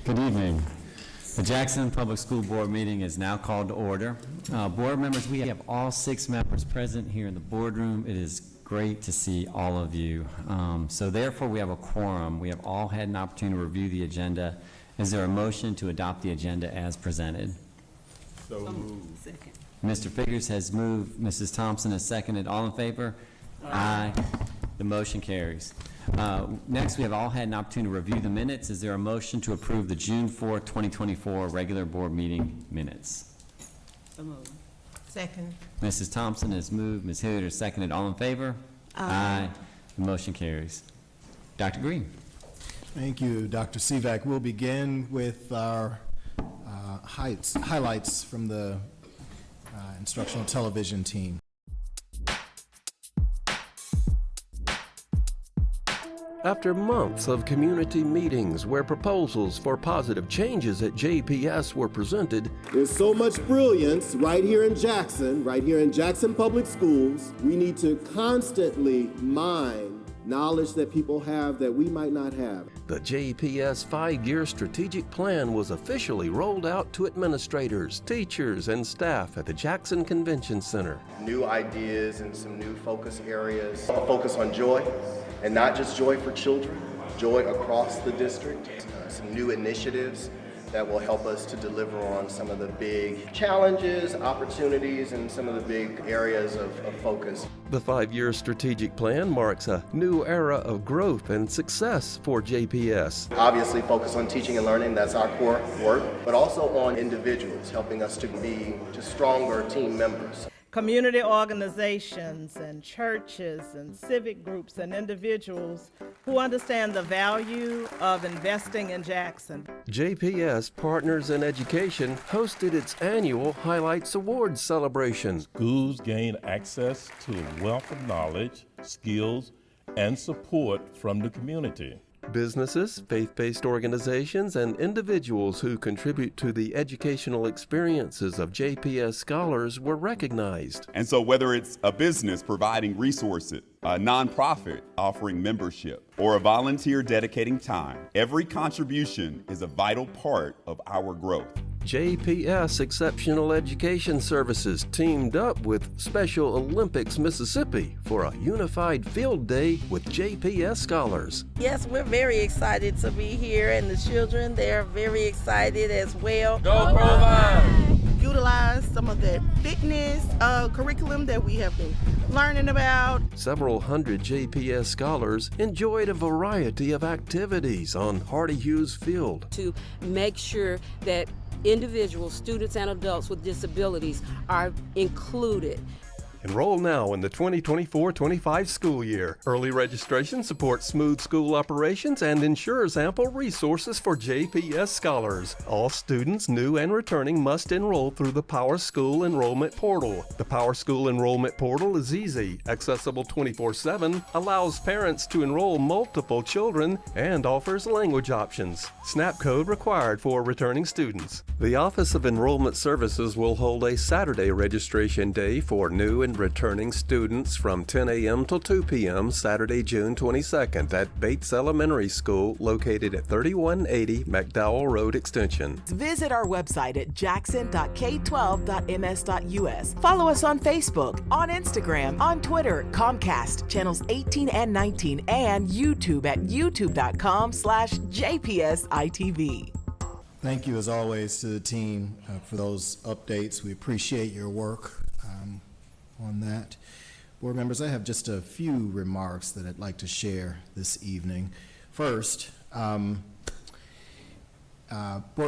Good evening. The Jackson Public School Board meeting is now called to order. Board members, we have all 6 members present here in the boardroom. It is great to see all of you. So therefore, we have a quorum. We have all had an opportunity to review the agenda. Is there a motion to adopt the agenda as presented? So moved. Second. Mr. Figurs has moved. Mrs. Thompson has seconded. All in favor? Aye. The motion carries. Next, we have all had an opportunity to review the minutes. Is there a motion to approve the June 4, 2024 regular board meeting minutes? So moved. Second. Mrs. Thompson has moved. Ms. Hilliard has seconded. All in favor? Aye. The motion carries. Dr. Green. Thank you, Dr. Sivak. We'll begin with our highlights from the instructional television team. After months of community meetings where proposals for positive changes at JPS were presented, there's so much brilliance right here in Jackson Public Schools. We need to constantly mine knowledge that people have that we might not have. the JPS 5-year strategic plan was officially rolled out to administrators, teachers, and staff at the Jackson Convention Center. New ideas and some new focus areas. A focus on joy, and not just joy for children, joy across the district. Some new initiatives that will help us to deliver on some of the big challenges, opportunities, and some of the big areas of focus. The 5-year strategic plan marks a new era of growth and success for JPS. Obviously focus on teaching and learning, that's our core work, but also on individuals, helping us to be just stronger team members. Community organizations and churches and civic groups and individuals who understand the value of investing in Jackson. JPS Partners in Education hosted its annual Highlights Awards celebration. Schools gain access to a wealth of knowledge, skills, and support from the community. Businesses, faith-based organizations, and individuals who contribute to the educational experiences of JPS scholars were recognized. And so whether it's a business providing resources, a nonprofit offering membership, or a volunteer dedicating time, every contribution is a vital part of our growth. JPS Exceptional Education Services teamed up with Special Olympics Mississippi for a unified field day with JPS scholars. Yes, we're very excited to be here, and the children, they're very excited as well. Go Provide! Utilize some of the fitness curriculum that we have been learning about. Several hundred JPS scholars enjoyed a variety of activities on Hardy Hughes Field. To make sure that individuals, students, and adults with disabilities are included. Enroll now in the 2024-25 school year. Early registration supports smooth school operations and ensures ample resources for JPS scholars. All students, new and returning, must enroll through the Power School Enrollment Portal. The Power School Enrollment Portal is easy, accessible 24/7, allows parents to enroll multiple children, and offers language options. SNAP code required for returning students. The Office of Enrollment Services will hold a Saturday registration day for new and returning students from 10 a.m. till 2 p.m. Saturday, June 22nd at Bates Elementary School, located at 3180 McDowell Road Extension. Visit our website at jackson.k12.ms.us. Follow us on Facebook, on Instagram, on Twitter, Comcast, channels 18 and 19, and YouTube at youtube.com/JPSITV. Thank you, as always, to the team for those updates. We appreciate your work on that. Board members, I have just a few remarks that I'd like to share this evening. First, board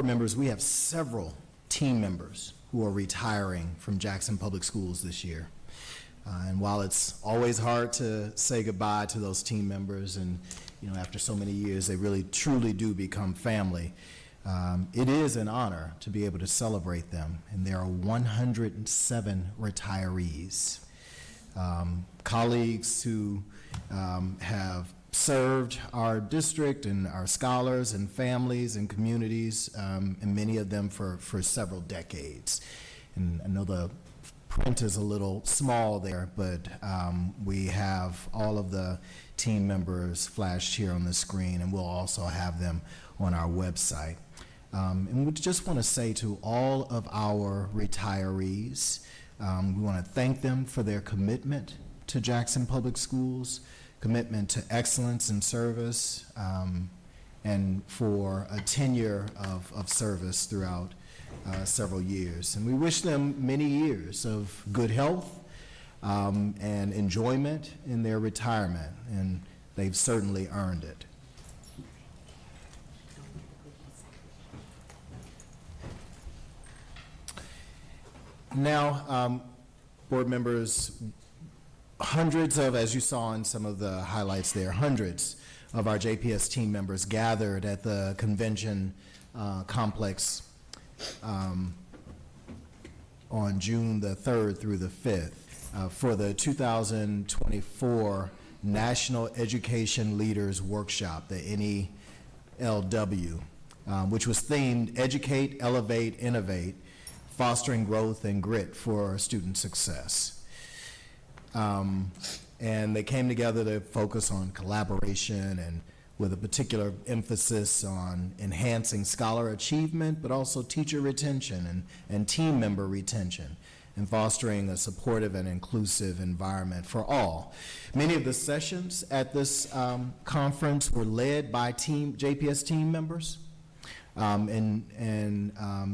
members, we have several team members who are retiring from Jackson Public Schools this year. And while it's always hard to say goodbye to those team members, and after so many years, they really truly do become family, it is an honor to be able to celebrate them, and there are 107 retirees. Colleagues who have served our district and our scholars and families and communities, and many of them for several decades. And I know the print is a little small there, but we have all of the team members flashed here on the screen, and we'll also have them on our website. And we just want to say to all of our retirees, we want to thank them for their commitment to Jackson Public Schools, commitment to excellence in service, and for a tenure of service throughout several years. And we wish them many years of good health and enjoyment in their retirement, and they've certainly earned it. Now, board members, hundreds of, as you saw in some of the highlights there, hundreds of our JPS team members gathered at the convention complex on June the 3rd through the 5th for the 2024 National Education Leaders Workshop, the NELW, which was themed Educate, Elevate, Innovate, Fostering Growth and Grit for Student Success. And they came together to focus on collaboration and with a particular emphasis on enhancing scholar achievement, but also teacher retention and team member retention, and fostering a supportive and inclusive environment for all. Many of the sessions at this conference were led by JPS team members.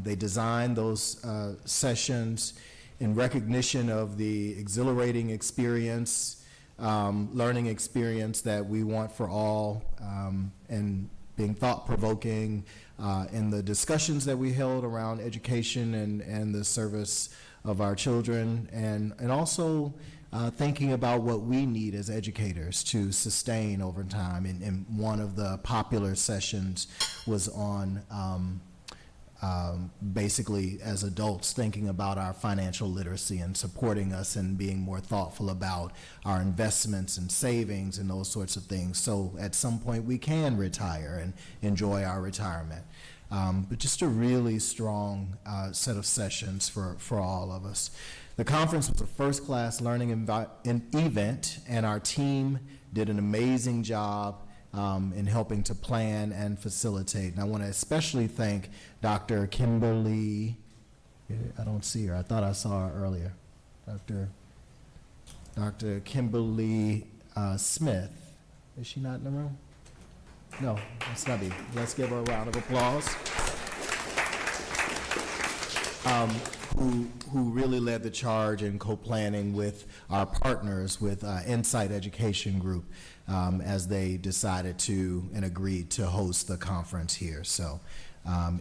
They designed those sessions in recognition of the exhilarating experience, learning experience that we want for all, and being thought-provoking in the discussions that we held around education and the service of our children, and also thinking about what we need as educators to sustain over time. And one of the popular sessions was on basically as adults thinking about our financial literacy and supporting us and being more thoughtful about our investments and savings and those sorts of things. So at some point we can retire and enjoy our retirement. But just a really strong set of sessions for all of us. The conference was a first-class learning event, and our team did an amazing job in helping to plan and facilitate. And I want to especially thank Dr. Kimberly, I don't see her, I thought I saw her earlier, Dr. Kimberly Smith. Is she not in the room? No, that's not me. Let's give her a round of applause. Who really led the charge in co-planning with our partners with Insight Education Group as they decided to and agreed to host the conference here. So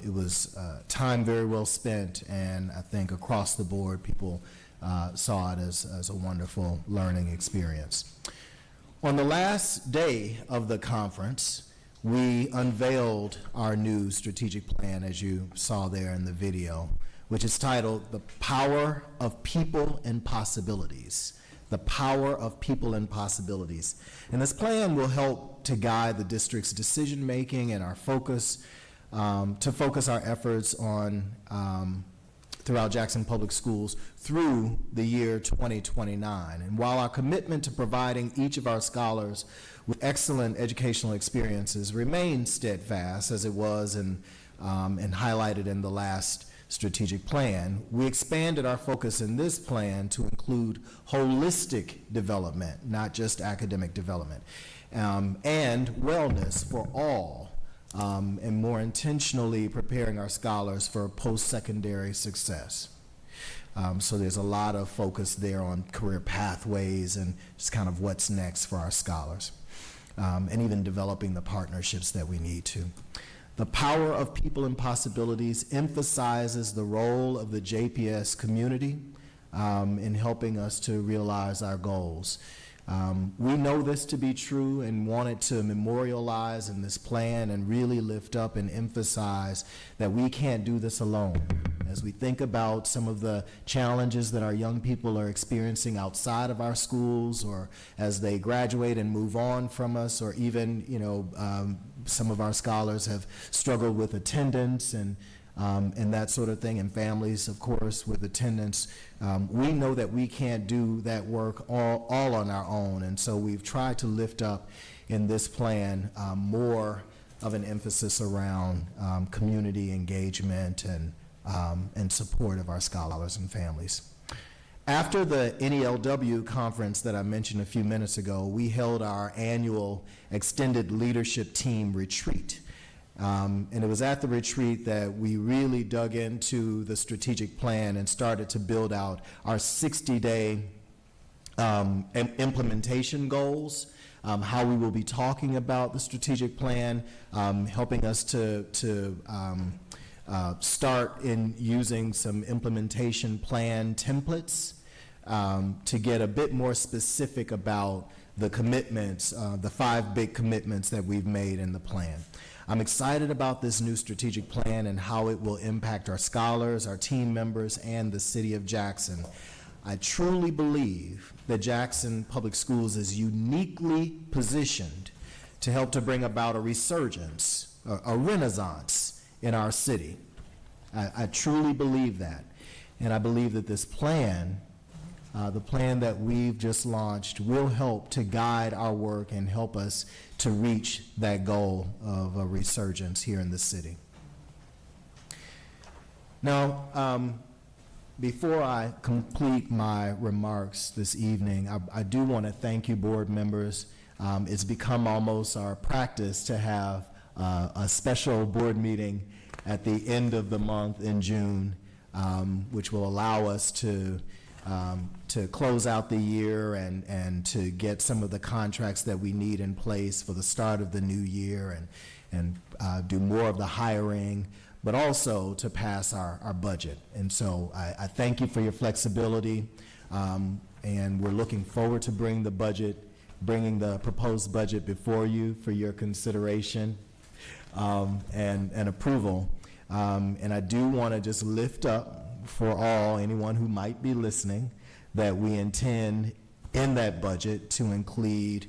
it was time very well spent, and I think across the board people saw it as a wonderful learning experience. On the last day of the conference, we unveiled our new strategic plan, as you saw there in the video, which is titled The Power of People and Possibilities. The Power of People and Possibilities. And this plan will help to guide the district's decision-making and our focus, to focus our efforts on throughout Jackson Public Schools through the year 2029. And while our commitment to providing each of our scholars with excellent educational experiences remains steadfast, as it was and highlighted in the last strategic plan, we expanded our focus in this plan to include holistic development, not just academic development, and wellness for all, and more intentionally preparing our scholars for post-secondary success. So there's a lot of focus there on career pathways and just kind of what's next for our scholars, and even developing the partnerships that we need to. The Power of People and Possibilities emphasizes the role of the JPS community in helping us to realize our goals. We know this to be true and wanted to memorialize in this plan and really lift up and emphasize that we can't do this alone. As we think about some of the challenges that our young people are experiencing outside of our schools, or as they graduate and move on from us, or even, some of our scholars have struggled with attendance and that sort of thing, and families, of course, with attendance. We know that we can't do that work all on our own, and so we've tried to lift up in this plan more of an emphasis around community engagement and support of our scholars and families. After the NELW conference that I mentioned a few minutes ago, we held our annual extended leadership team retreat. And it was at the retreat that we really dug into the strategic plan and started to build out our 60-day implementation goals, how we will be talking about the strategic plan, helping us to start in using some implementation plan templates to get a bit more specific about the commitments, the 5 big commitments that we've made in the plan. I'm excited about this new strategic plan and how it will impact our scholars, our team members, and the city of Jackson. I truly believe that Jackson Public Schools is uniquely positioned to help to bring about a resurgence, a renaissance in our city. I truly believe that. And I believe that this plan, the plan that we've just launched, will help to guide our work and help us to reach that goal of a resurgence here in the city. Now, before I complete my remarks this evening, I do want to thank you, board members. It's become almost our practice to have a special board meeting at the end of the month in June, which will allow us to close out the year and to get some of the contracts that we need in place for the start of the new year and do more of the hiring, but also to pass our budget. And so I thank you for your flexibility, and we're looking forward to bringing the proposed budget before you for your consideration and approval. And I do want to just lift up for anyone who might be listening, that we intend in that budget to include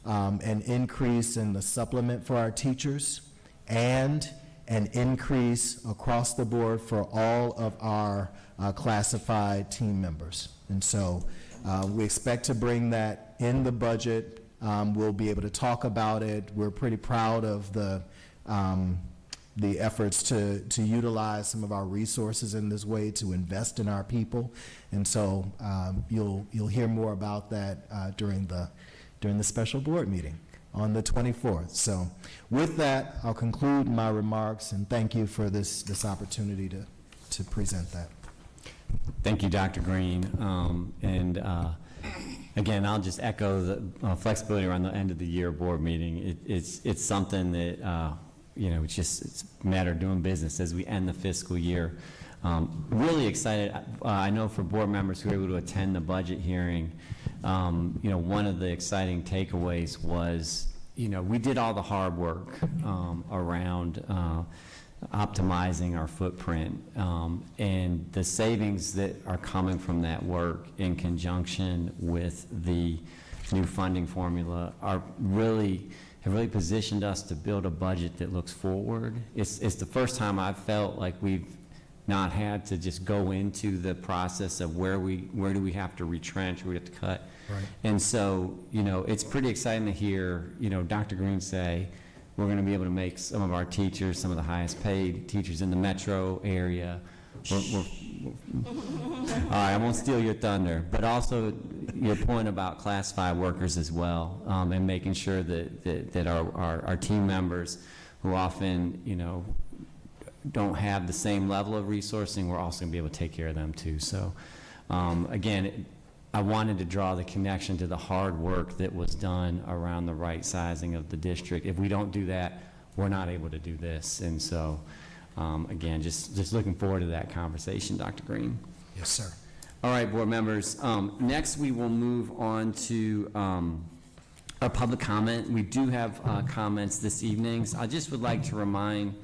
an increase in the supplement for our teachers and an increase across the board for all of our classified team members. And so we expect to bring that in the budget. We'll be able to talk about it. We're pretty proud of the efforts to utilize some of our resources in this way to invest in our people. And so you'll hear more about that during the special board meeting on the 24th. So with that, I'll conclude my remarks, and thank you for this opportunity to present that. Thank you, Dr. Green. Again, I'll just echo the flexibility around the end of the year board meeting. It's something that it's a matter of doing business as we end the fiscal year. Really excited. I know for board members who were able to attend the budget hearing, one of the exciting takeaways was, we did all the hard work around optimizing our footprint, and the savings that are coming from that work in conjunction with the new funding formula have really positioned us to build a budget that looks forward. It's the first time I've felt like we've not had to just go into the process of where do we have to retrench, where we have to cut. Right. And so, it's pretty exciting to hear, Dr. Green say, we're going to be able to make some of our teachers some of the highest paid teachers in the metro area. All right, I won't steal your thunder, but also your point about classified workers as well, and making sure that our team members who often, don't have the same level of resourcing, we're also going to be able to take care of them too. So, again, I wanted to draw the connection to the hard work that was done around the right sizing of the district. If we don't do that, we're not able to do this. And so, again, just looking forward to that conversation, Dr. Green. Yes, sir. All right, board members. Next, we will move on to our public comment. We do have comments this evening. So I just would like to remind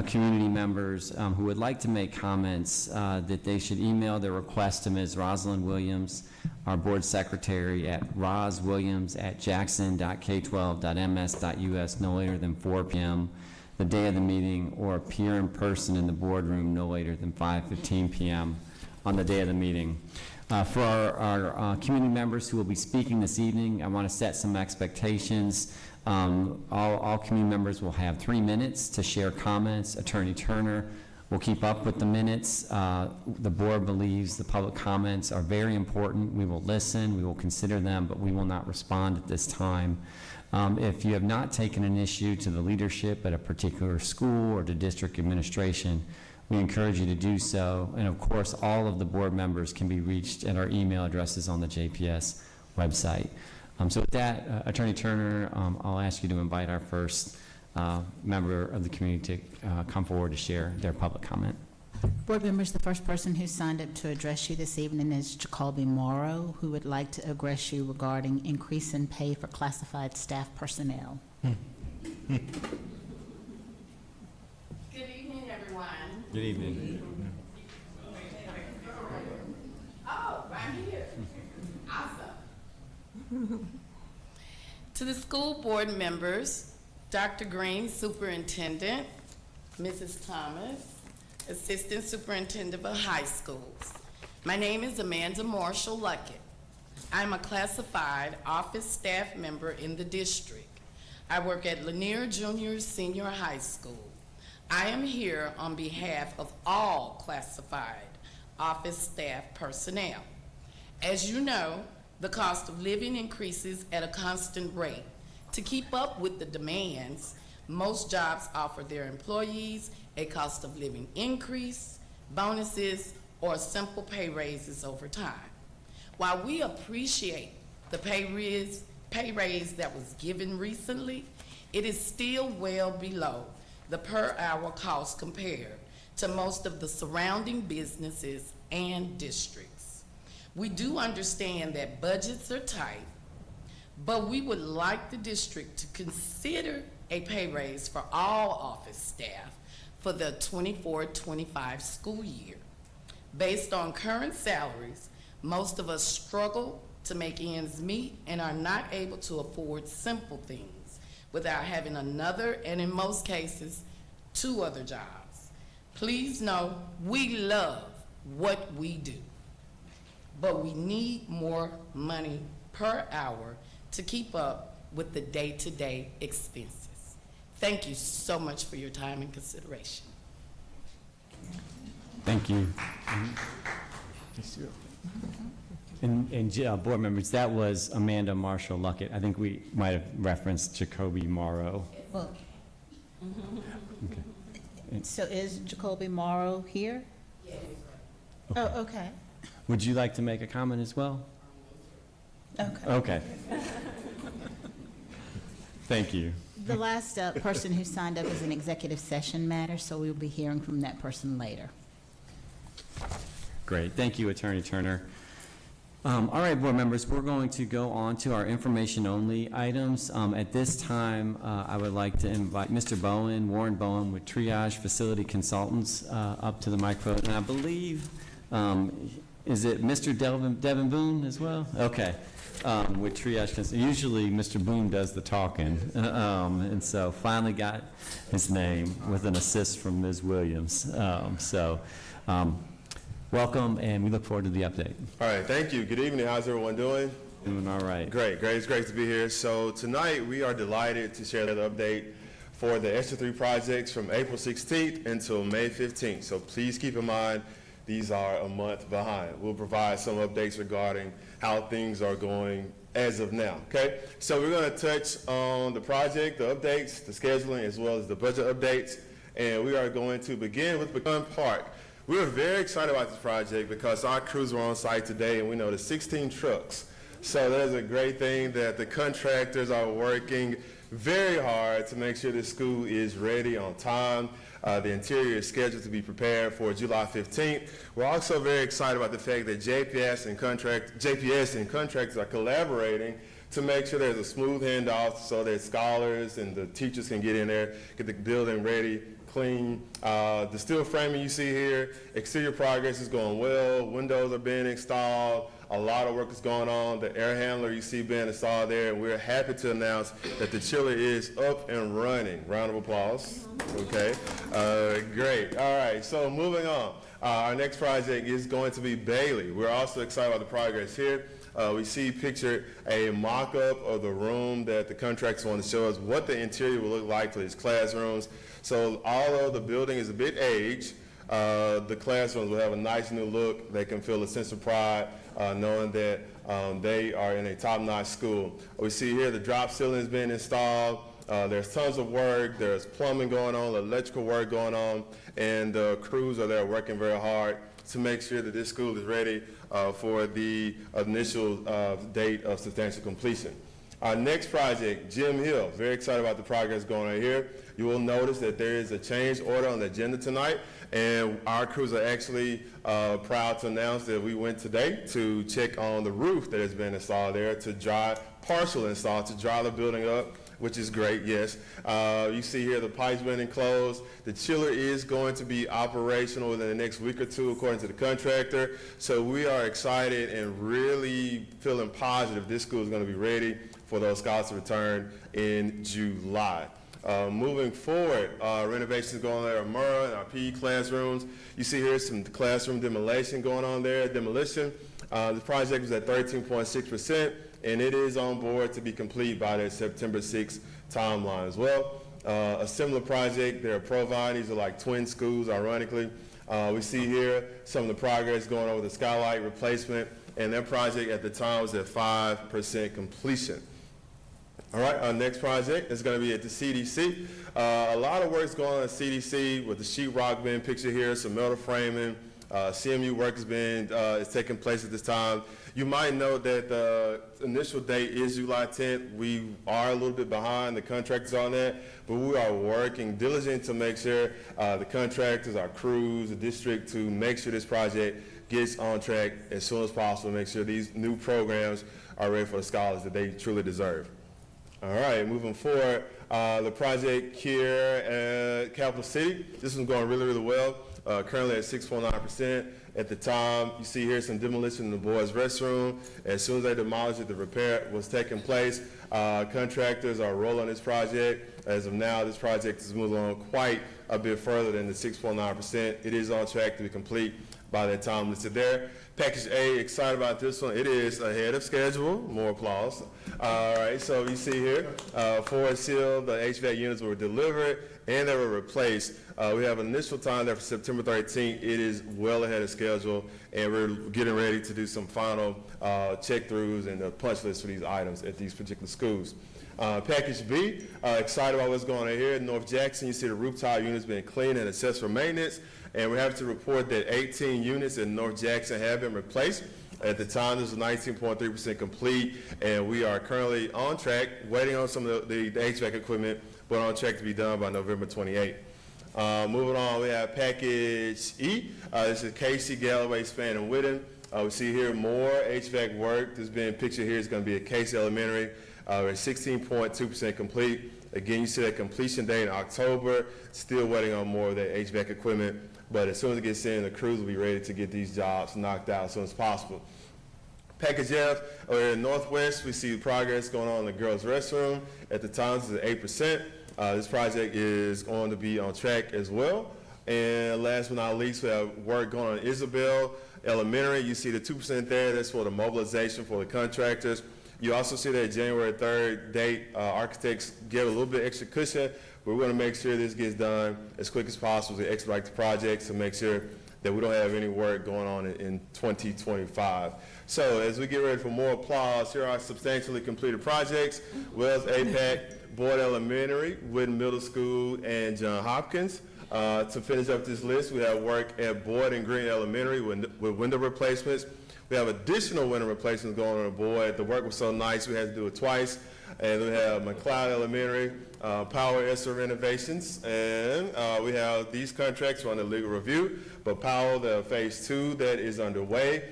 community members who would like to make comments that they should email their request to Ms. Rosalind Williams, our board secretary, at roswilliams@jackson.k12.ms.us no later than 4 p.m. the day of the meeting, or appear in person in the boardroom no later than 5:15 p.m. on the day of the meeting. For our community members who will be speaking this evening, I want to set some expectations. All community members will have 3 minutes to share comments. Attorney Turner will keep up with the minutes. The board believes the public comments are very important. We will listen, we will consider them, but we will not respond at this time. If you have not taken an issue to the leadership at a particular school or to district administration, we encourage you to do so. And of course, all of the board members can be reached at our email addresses on the JPS website. So with that, Attorney Turner, I'll ask you to invite our first member of the community to come forward to share their public comment. Board members, the first person who signed up to address you this evening is Jacoby Morrow, who would like to address you regarding increase in pay for classified staff personnel. Good evening, everyone. Good evening. Oh, right here. Awesome. To the school board members, Dr. Green, Superintendent, Mrs. Thomas, Assistant Superintendent of High Schools. My name is Amanda Marshall Luckett. I'm a classified office staff member in the district. I work at Lanier Junior Senior High School. I am here on behalf of all classified office staff personnel. As you know, the cost of living increases at a constant rate. To keep up with the demands, most jobs offer their employees a cost of living increase, bonuses, or simple pay raises over time. While we appreciate the pay raise that was given recently, it is still well below the per hour cost compared to most of the surrounding businesses and districts. We do understand that budgets are tight, but we would like the district to consider a pay raise for all office staff for the 24-25 school year. Based on current salaries, most of us struggle to make ends meet and are not able to afford simple things without having another, and in most cases, 2 other jobs. Please know we love what we do, but we need more money per hour to keep up with the day-to-day expenses. Thank you so much for your time and consideration. Thank you. And board members, that was Amanda Marshall Luckett. I think we might have referenced Jacoby Morrow. Well, Okay. so is Jacoby Morrow here? Yes. Oh, okay. Would you like to make a comment as well? Okay. Okay. Thank you. The last person who signed up is an executive session matter, so we'll be hearing from that person later. Great. Thank you, Attorney Turner. All right, board members, we're going to go on to our information-only items. At this time, I would like to invite Mr. Bowen, Warren Bowen with Triage Facility Consultants up to the microphone. And I believe, is it Mr. Devin Boone as well? Okay. With Triage Consultants. Usually, Mr. Boone does the talking. And so finally got his name with an assist from Ms. Williams. Welcome, and we look forward to the update. All right, thank you. Good evening. How's everyone doing? Doing all right. Great. It's great to be here. So tonight we are delighted to share the update for the Extra 3 projects from April 16th until May 15th. So please keep in mind these are a month behind. We'll provide some updates regarding how things are going as of now, okay? So we're going to touch on the project, the updates, the scheduling, as well as the budget updates. And we are going to begin with Pecan Park. We are very excited about this project because our crews were on site today and we know there's 16 trucks. So that is a great thing that the contractors are working very hard to make sure the school is ready on time. The interior is scheduled to be prepared for July 15th. We're also very excited about the fact that JPS and contractors are collaborating to make sure there's a smooth handoff so that scholars and the teachers can get in there, get the building ready, clean. The steel framing you see here, exterior progress is going well. Windows are being installed. A lot of work is going on. The air handler you see being installed there, and we're happy to announce that the chiller is up and running. Round of applause. Okay, great. All right, so moving on. Our next project is going to be Bailey. We're also excited about the progress here. We see pictured a mock-up of the room that the contractors want to show us what the interior will look like for these classrooms. So although the building is a bit aged, the classrooms will have a nice new look. They can feel a sense of pride knowing that they are in a top-notch school. We see here the drop ceiling is being installed. There's tons of work. There's plumbing going on, electrical work going on, and the crews are there working very hard to make sure that this school is ready for the initial date of substantial completion. Our next project, Jim Hill. Very excited about the progress going on here. You will notice that there is a change order on the agenda tonight, and our crews are actually proud to announce that we went today to check on the roof that has been installed there to dry, partial install, to dry the building up, which is great, yes. You see here the pipes been enclosed. The chiller is going to be operational within the next week or two, according to the contractor. So we are excited and really feeling positive this school is going to be ready for those scholars to return in July. Moving forward, renovations going on there at Murrah and our PE classrooms. You see here some classroom demolition going on there, demolition. The project is at 13.6%, and it is on board to be complete by the September 6th timeline as well. A similar project there at Provine. These are like twin schools, ironically. We see here some of the progress going on with the skylight replacement, and that project at the time was at 5% completion. All right, our next project is going to be at the CDC. A lot of work's going on at CDC with the sheetrock being pictured here, some metal framing, CMU work is taking place at this time. You might know that the initial date is July 10th. We are a little bit behind the contractors on that, but we are working diligently to make sure the contractors, our crews, the district, to make sure this project gets on track as soon as possible, make sure these new programs are ready for the scholars that they truly deserve. All right, moving forward, the project here at Capital City, this one's going really, really well. Currently at 6.9%. At the time, you see here some demolition in the boys' restroom. As soon as they demolished it, the repair was taking place. Contractors are rolling this project. As of now, this project is moving on quite a bit further than the 6.9%. It is on track to be complete by that time listed there. Package A, excited about this one. It is ahead of schedule. More applause. All right, so you see here, Ford Seal, the HVAC units were delivered and they were replaced. We have an initial time there for September 13th. It is well ahead of schedule, and we're getting ready to do some final check-throughs and the punch list for these items at these particular schools. Package B, excited about what's going on here in North Jackson. You see the rooftop units being cleaned and assessed for maintenance, and we're happy to report that 18 units in North Jackson have been replaced. At the time, this was 19.3% complete, and we are currently on track, waiting on some of the HVAC equipment, but on track to be done by November 28th. Moving on, we have Package E. This is Casey, Galloway, Span, and Whitten. We see here more HVAC work. This being pictured here is going to be at Casey Elementary. We're 16.2% complete. Again, you see that completion date in October. Still waiting on more of that HVAC equipment, but as soon as it gets in, the crews will be ready to get these jobs knocked out as soon as possible. Package F, over in Northwest, we see progress going on in the girls' restroom. At the time, this is at 8%. This project is going to be on track as well. And last but not least, we have work going on in Isabel Elementary. You see the 2% there. That's for the mobilization for the contractors. You also see that January 3rd date, architects get a little bit extra cushion, but we're going to make sure this gets done as quick as possible to expedite the project to make sure that we don't have any work going on in 2025. So as we get ready for more applause, here are substantially completed projects: Wells APAC, Boyd Elementary, Whitten Middle School, and John Hopkins. To finish up this list, we have work at Boyd and Green Elementary with window replacements. We have additional window replacements going on at Boyd. The work was so nice, we had to do it twice. And we have McLeod Elementary, Power ESSER renovations. And we have these contracts are under legal review, but Powell, the phase 2 that is underway.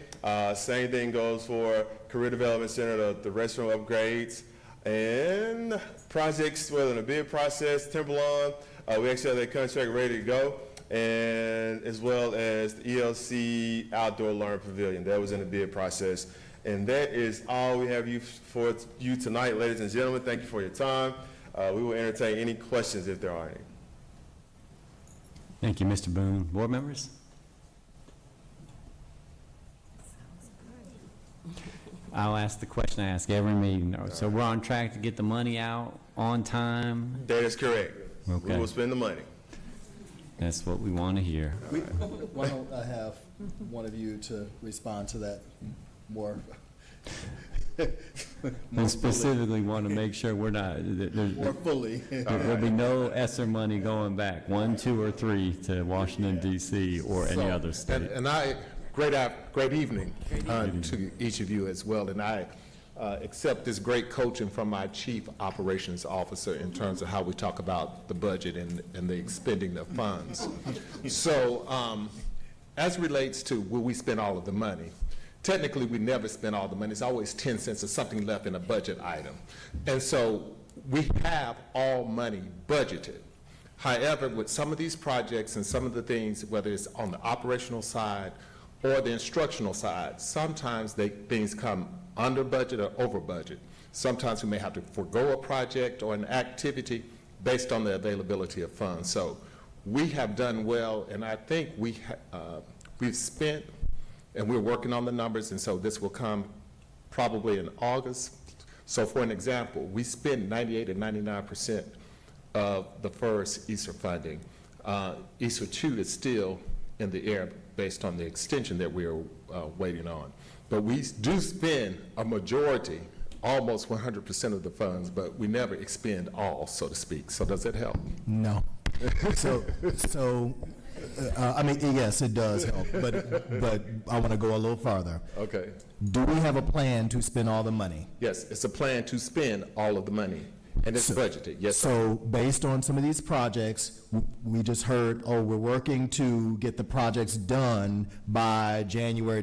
Same thing goes for Career Development Center, the restroom upgrades, and projects, whether in the bid process, Timberlawn, we actually have that contract ready to go, and as well as the ELC Outdoor Learning Pavilion. That was in the bid process. And that is all we have for you tonight, ladies and gentlemen. Thank you for your time. We will entertain any questions if there are any. Thank you, Mr. Boone. Board members? I'll ask the question I ask every meeting. So we're on track to get the money out on time? That is correct. Okay. We will spend the money. That's what we want to hear. Why don't I have one of you to respond to that more? We specifically want to make sure we're not, More fully. there'll be no ESSER money going back, 1, 2, or 3 to Washington, D.C. or any other state. Great evening to each of you as well. And I accept this great coaching from my Chief Operations Officer in terms of how we talk about the budget and the expending of funds. So as relates to will we spend all of the money, technically we never spend all the money. It's always 10 cents or something left in a budget item. And so we have all money budgeted. However, with some of these projects and some of the things, whether it's on the operational side or the instructional side, sometimes things come under budget or over budget. Sometimes we may have to forego a project or an activity based on the availability of funds. So we have done well, and I think we've spent, and we're working on the numbers, and so this will come probably in August. So for an example, we spent 98 and 99% of the first ESSER funding. ESSER 2 is still in the air based on the extension that we are waiting on. But we do spend a majority, almost 100% of the funds, but we never expend all, so to speak. So does that help? No. I mean, yes, it does help, but I want to go a little farther. Okay. Do we have a plan to spend all the money? Yes, it's a plan to spend all of the money, and it's budgeted, yes. So based on some of these projects, we just heard, oh, we're working to get the projects done by January,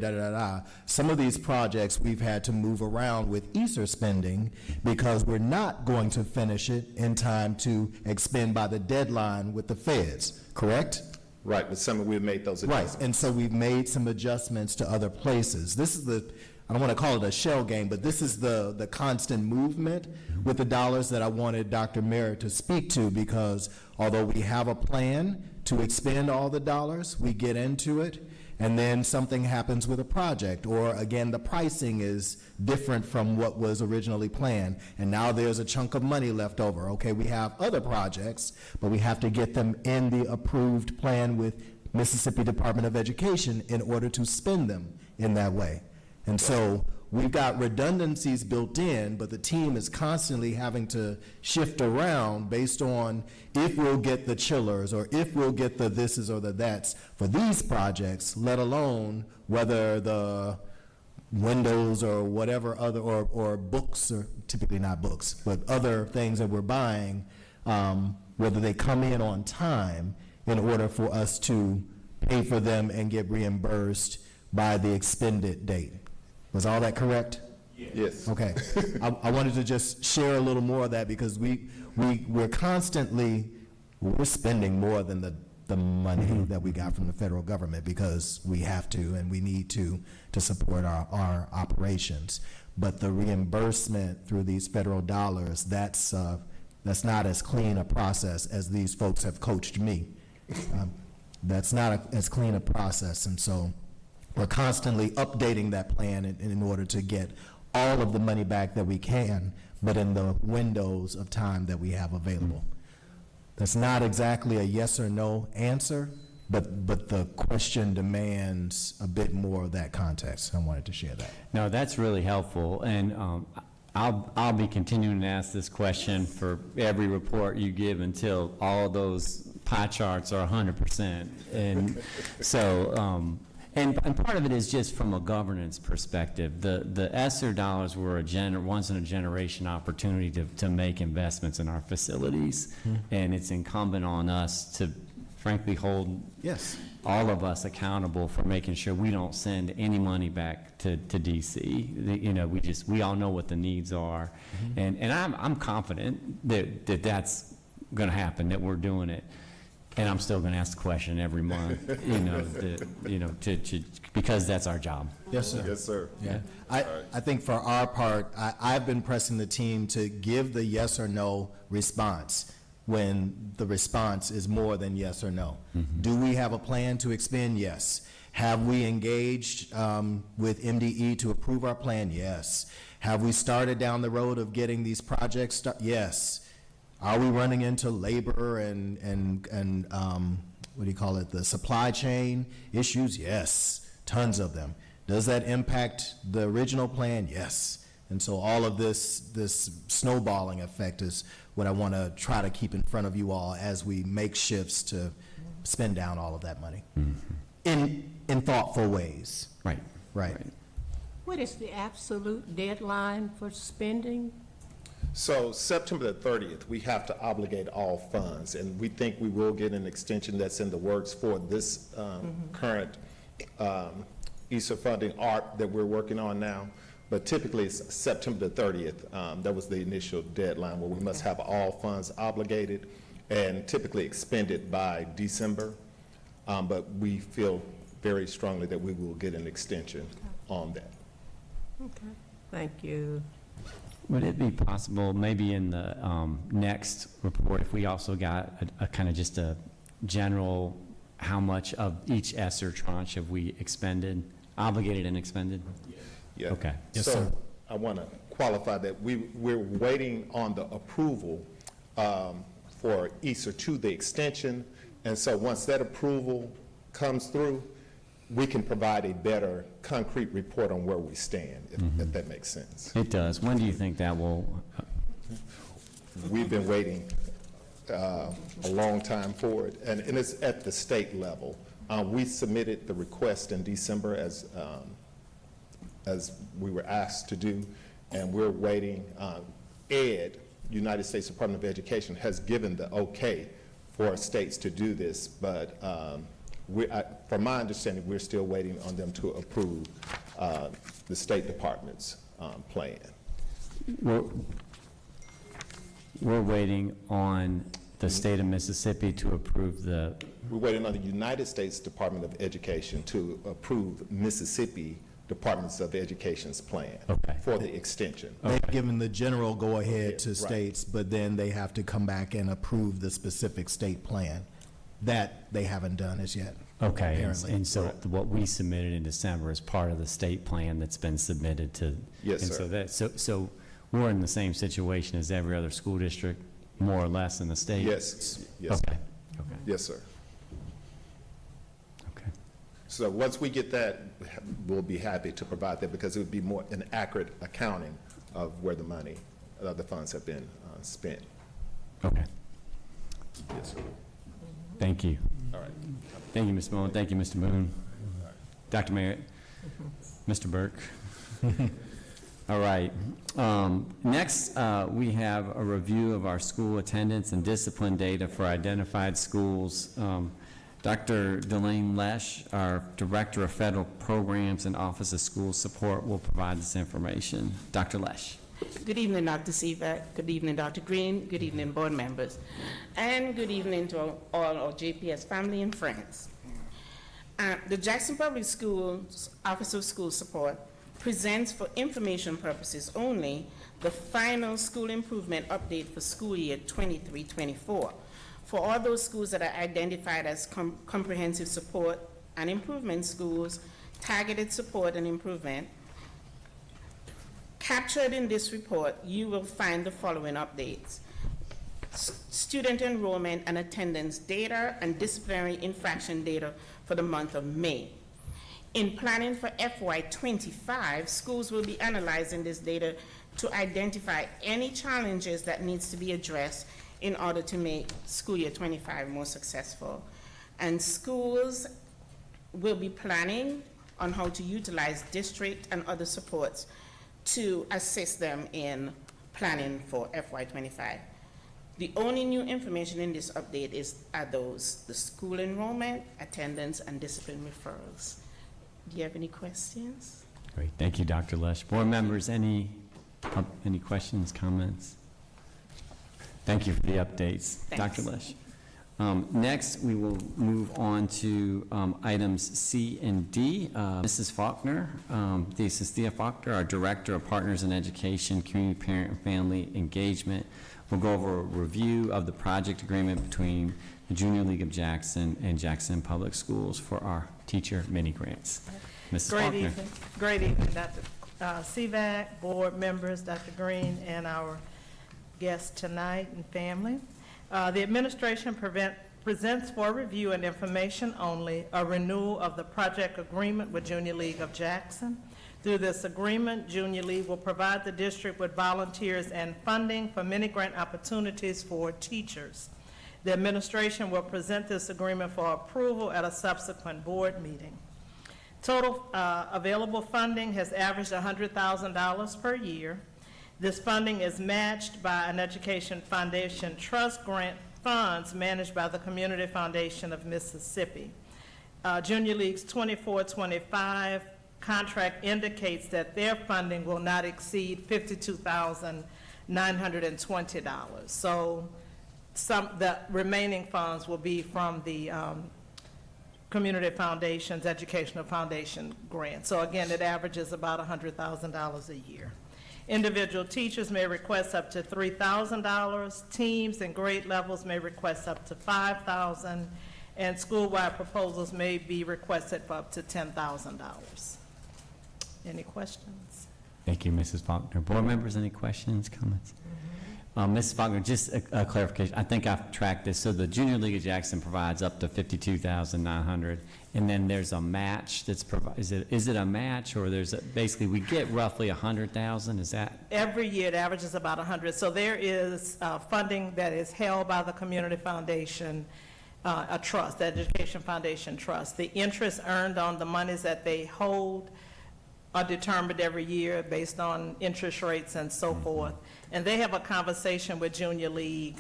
Some of these projects we've had to move around with ESSER spending because we're not going to finish it in time to expend by the deadline with the feds, correct? Right, with some we've made those adjustments. Right, and so we've made some adjustments to other places. This is I don't want to call it a shell game, but this is the constant movement with the dollars that I wanted Dr. Merritt to speak to, because although we have a plan to expend all the dollars, we get into it, and then something happens with a project, or again, the pricing is different from what was originally planned, and now there's a chunk of money left over. Okay, we have other projects, but we have to get them in the approved plan with Mississippi Department of Education in order to spend them in that way. And so we've got redundancies built in, but the team is constantly having to shift around based on if we'll get the chillers or if we'll get the thises or the that's for these projects, let alone whether the windows or whatever other, or books, or typically not books, but other things that we're buying, whether they come in on time in order for us to pay for them and get reimbursed by the expended date. Was all that correct? Yes. Okay. I wanted to just share a little more of that because we're constantly, we're spending more than the money that we got from the federal government because we have to and we need to support our operations. But the reimbursement through these federal dollars, that's not as clean a process as these folks have coached me. That's not as clean a process, and so we're constantly updating that plan in order to get all of the money back that we can, but in the windows of time that we have available. That's not exactly a yes or no answer, but the question demands a bit more of that context. I wanted to share that. No, that's really helpful, and I'll be continuing to ask this question for every report you give until all those pie charts are 100%. And so, and part of it is just from a governance perspective. The ESSER dollars were a once in a generation opportunity to make investments in our facilities, and it's incumbent on us to, frankly hold Yes. all of us accountable for making sure we don't send any money back to DC. You know, we all know what the needs are. And I'm confident that that's going to happen, that we're doing it. And I'm still going to ask the question every month, because that's our job. Yes, sir. Yes, sir. Yeah. I think for our part, I've been pressing the team to give the yes or no response when the response is more than yes or no. Do we have a plan to expend? Yes. Have we engaged with MDE to approve our plan? Yes. Have we started down the road of getting these projects yes. Are we running into labor and what do you call it, the supply chain issues? Yes, tons of them. Does that impact the original plan? Yes. And so all of this snowballing effect is what I want to try to keep in front of you all as we make shifts to spend down all of that money in thoughtful ways. Right. What is the absolute deadline for spending? So September the 30th, we have to obligate all funds, and we think we will get an extension that's in the works for this current ESSER funding ARP that we're working on now. But typically it's September the 30th. That was the initial deadline where we must have all funds obligated and typically expended by December. But we feel very strongly that we will get an extension on that. Okay, thank you. Would it be possible, maybe in the next report, if we also got a kind of just a general, how much of each ESSER tranche have we expended, obligated and expended? Yeah. Okay. Yes, so sir. I want to qualify that we're waiting on the approval for ESSER to the extension, and so once that approval comes through, we can provide a better concrete report on where we stand, if that makes sense. It does. When do you think that will? We've been waiting a long time for it, and it's at the state level. We submitted the request in December as we were asked to do, and we're waiting. United States Department of Education, has given the okay for states to do this, but from my understanding, we're still waiting on them to approve the State Department's plan. We're waiting on the state of Mississippi to approve the... We're waiting on the United States Department of Education to approve Mississippi Departments of Education's plan for the extension. They've given the general go-ahead to states, but then they have to come back and approve the specific state plan. That they haven't done as yet. Okay, apparently. and so what we submitted in December is part of the state plan that's been submitted to. Yes, and sir. So we're in the same situation as every other school district, more or less, in the state? Yes. Okay. Yes, sir. Okay. So once we get that, we'll be happy to provide that because it would be more an accurate accounting of where the money, the funds have been spent. Okay. Yes, sir. Thank you. All right. Thank you, Ms. Moon. Thank you, Mr. Moon. Dr. Merritt. Mr. Burke. All right. Next, we have a review of our school attendance and discipline data for identified schools. Dr. Delane Lesh, our Director of Federal Programs and Office of School Support, will provide this information. Dr. Lesh. Good evening, Dr. Sivak. Good evening, Dr. Green. Good evening, board members. And good evening to all our JPS family and friends. The Jackson Public Schools Office of School Support presents for information purposes only the final school improvement update for school year 23-24 for all those schools that are identified as comprehensive support and improvement schools, targeted support and improvement. Captured in this report, you will find the following updates: student enrollment and attendance data and disciplinary infraction data for the month of May. In planning for FY25, schools will be analyzing this data to identify any challenges that needs to be addressed in order to make school year 25 more successful. And schools will be planning on how to utilize district and other supports to assist them in planning for FY25. The only new information in this update are those, the school enrollment, attendance, and discipline referrals. Do you have any questions? Great, thank you, Dr. Lesh. Board members, any questions, comments? Thank you for the updates, Thanks. Dr. Lesh. Next, we will move on to items C and D. Mrs. Faulkner, Thea Faulkner, our Director of Partners in Education, Community Parent and Family Engagement, will go over a review of the project agreement between the Junior League of Jackson and Jackson Public Schools for our teacher mini grants. Mrs. Faulkner. Great evening, Dr. Sevac, board members, Dr. Green, and our guests tonight and family. The administration presents for review and information only a renewal of the project agreement with Junior League of Jackson. Through this agreement, Junior League will provide the district with volunteers and funding for mini grant opportunities for teachers. The administration will present this agreement for approval at a subsequent board meeting. Total available funding has averaged $100,000 per year. This funding is matched by an Education Foundation Trust grant funds managed by the Community Foundation of Mississippi. Junior League's 24-25 contract indicates that their funding will not exceed $52,920. So the remaining funds will be from the Community Foundation's Educational Foundation grant. So again, it averages about $100,000 a year. Individual teachers may request up to $3,000. Teams and grade levels may request up to $5,000, and school-wide proposals may be requested for up to $10,000. Any questions? Thank you, Mrs. Faulkner. Board members, any questions, comments? Mrs. Faulkner, just a clarification. I think I've tracked this. So the Junior League of Jackson provides up to $52,900, and then there's a match that's provided. Is it a match, or there's basically we get roughly $100,000? Is that? Every year it averages about 100. So there is funding that is held by the Community Foundation, a trust, the Education Foundation Trust. The interest earned on the monies that they hold are determined every year based on interest rates and so forth. And they have a conversation with Junior League.